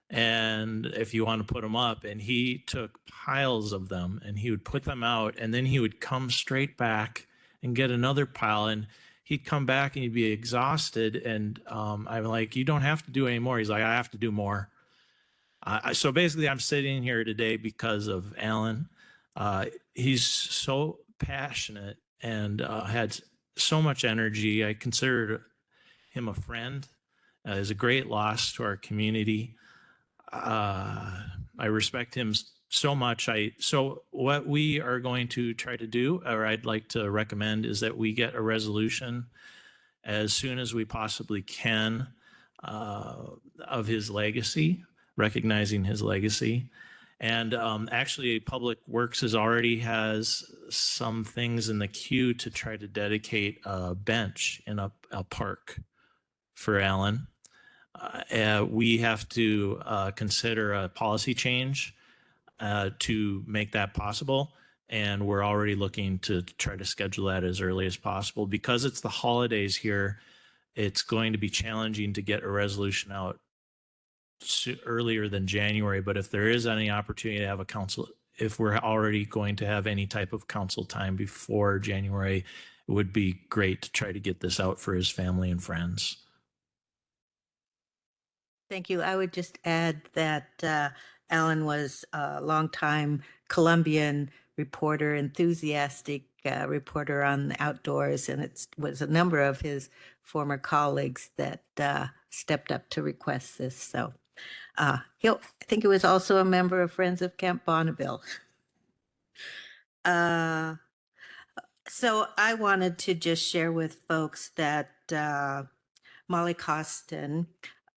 and if you want to put them up." And he took piles of them and he would put them out, and then he would come straight back and get another pile, and he'd come back and he'd be exhausted. And I'm like, "You don't have to do any more." He's like, "I have to do more." So basically, I'm sitting here today because of Alan. He's so passionate and had so much energy. I consider him a friend. He's a great loss to our community. I respect him so much. So what we are going to try to do, or I'd like to recommend, is that we get a resolution as soon as we possibly can of his legacy, recognizing his legacy. And actually, Public Works already has some things in the queue to try to dedicate a bench in a park for Alan. We have to consider a policy change to make that possible. And we're already looking to try to schedule that as early as possible. Because it's the holidays here, it's going to be challenging to get a resolution out earlier than January. But if there is any opportunity to have a council, if we're already going to have any type of council time before January, it would be great to try to get this out for his family and friends. Thank you. I would just add that Alan was a longtime Colombian reporter, enthusiastic reporter on the outdoors, and it was a number of his former colleagues that stepped up to request this. So I think he was also a member of Friends of Camp Bonneville. So I wanted to just share with folks that Molly Costin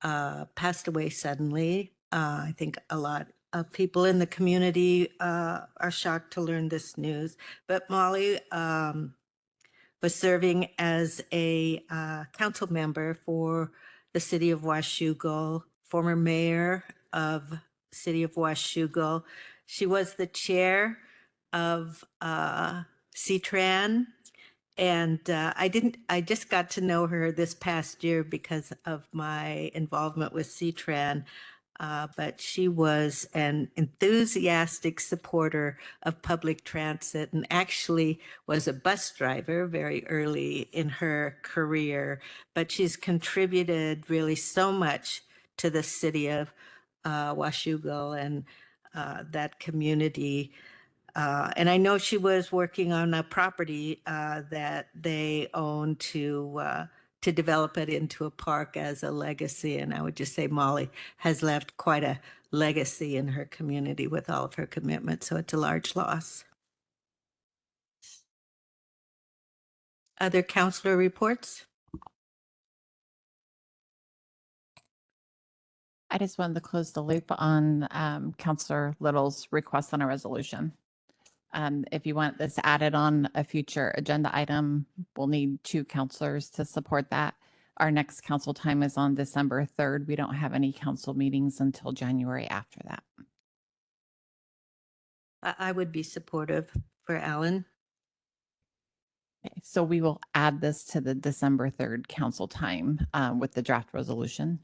passed away suddenly. I think a lot of people in the community are shocked to learn this news. But Molly was serving as a council member for the city of Washougal, former mayor of city of Washougal. She was the chair of CTRAN. And I just got to know her this past year because of my involvement with CTRAN. But she was an enthusiastic supporter of public transit and actually was a bus driver very early in her career. But she's contributed really so much to the city of Washougal and that community. And I know she was working on a property that they own to develop it into a park as a legacy. And I would just say Molly has left quite a legacy in her community with all of her commitment. So it's a large loss. Other councilor reports? I just wanted to close the loop on Councilor Little's request on a resolution. If you want this added on a future agenda item, we'll need 2 councilors to support that. Our next council time is on December 3rd. We don't have any council meetings until January after that. I would be supportive for Alan. Okay, so we will add this to the December 3rd council time with the draft resolution.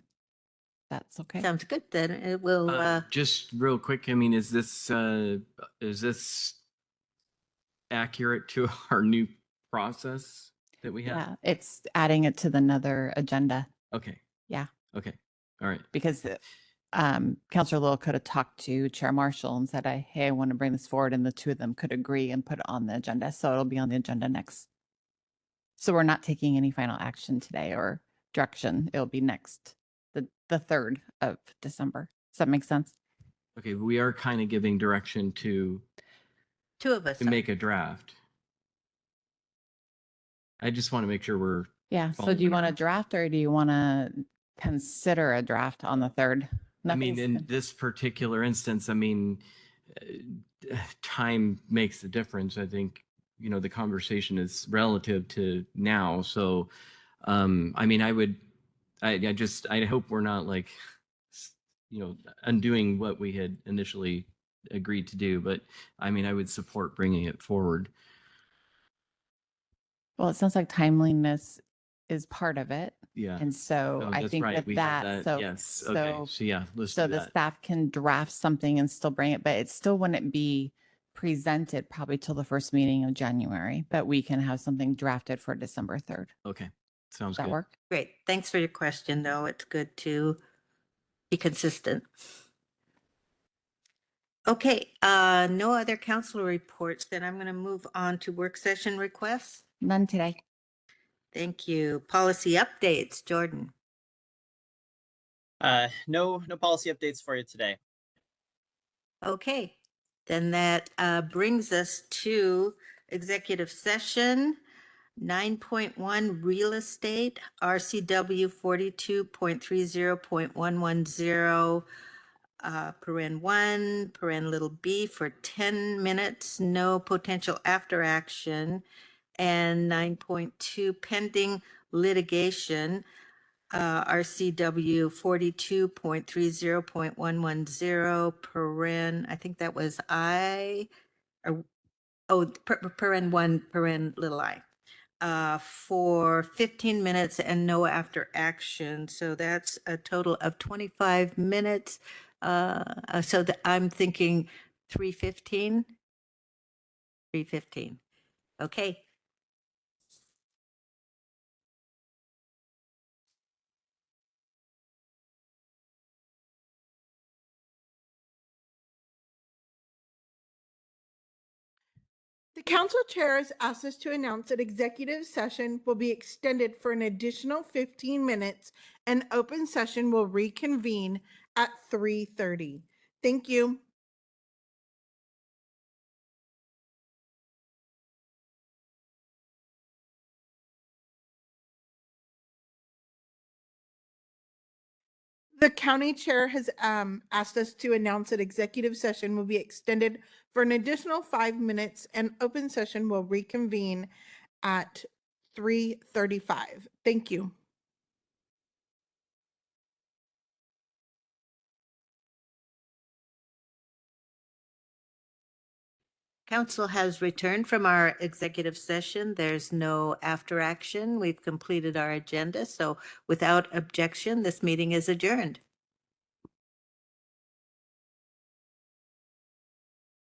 That's okay. Sounds good. Then it will. Just real quick, I mean, is this accurate to our new process that we have? Yeah, it's adding it to another agenda. Okay. Yeah. Okay. All right. Because Councilor Little could have talked to Chair Marshall and said, hey, I want to bring this forward, and the 2 of them could agree and put it on the agenda. So it'll be on the agenda next. So we're not taking any final action today or direction. It'll be next, the 3rd of December. Does that make sense? Okay. We are kind of giving direction to 2 of us. to make a draft. I just want to make sure we're Yeah. So do you want to draft or do you want to consider a draft on the 3rd. I mean, Nothing's- in this particular instance, I mean, time makes the difference. I think, you know, the conversation is relative to now. So, I mean, I hope we're not like, you know, undoing what we had initially agreed to do, but I mean, I would support bringing it forward. Well, it sounds like timeliness is part of it. Yeah. And so Oh, I that's think right. that We had that, that. so, Yes. Okay. So yeah, let's so do the that. staff can draft something and still bring it, but it still wouldn't be presented probably till the first meeting of January, but we can have something drafted for December 3rd. Okay. Sounds Does that good. work? Great. Thanks for your question, though. It's good to be consistent. Okay, no other council reports. Then I'm going to move on to work session requests. None today. Thank you. Policy updates, Jordan. No policy updates for you today. Okay, then that brings us to executive session 9.1 real estate, RCW 42.30.110, paren 1, paren little b for 10 minutes, no potential after action, and 9.2 pending litigation, RCW 42.30.110, paren, I think that was paren 1, paren little I, for 15 minutes and no after action. So that's a total of 25 minutes. So that I'm thinking 3:15. 3:15. Okay. The council chair has asked us to announce that executive session will be extended for an additional 15 minutes and open session will reconvene at 3:30. Thank you. The county chair has asked us to announce that executive session will be extended for an additional 5 minutes and open session will reconvene at 3:35. Thank you. Council has returned from our executive session. There's no after action. We've completed our agenda. So without objection, this meeting is adjourned.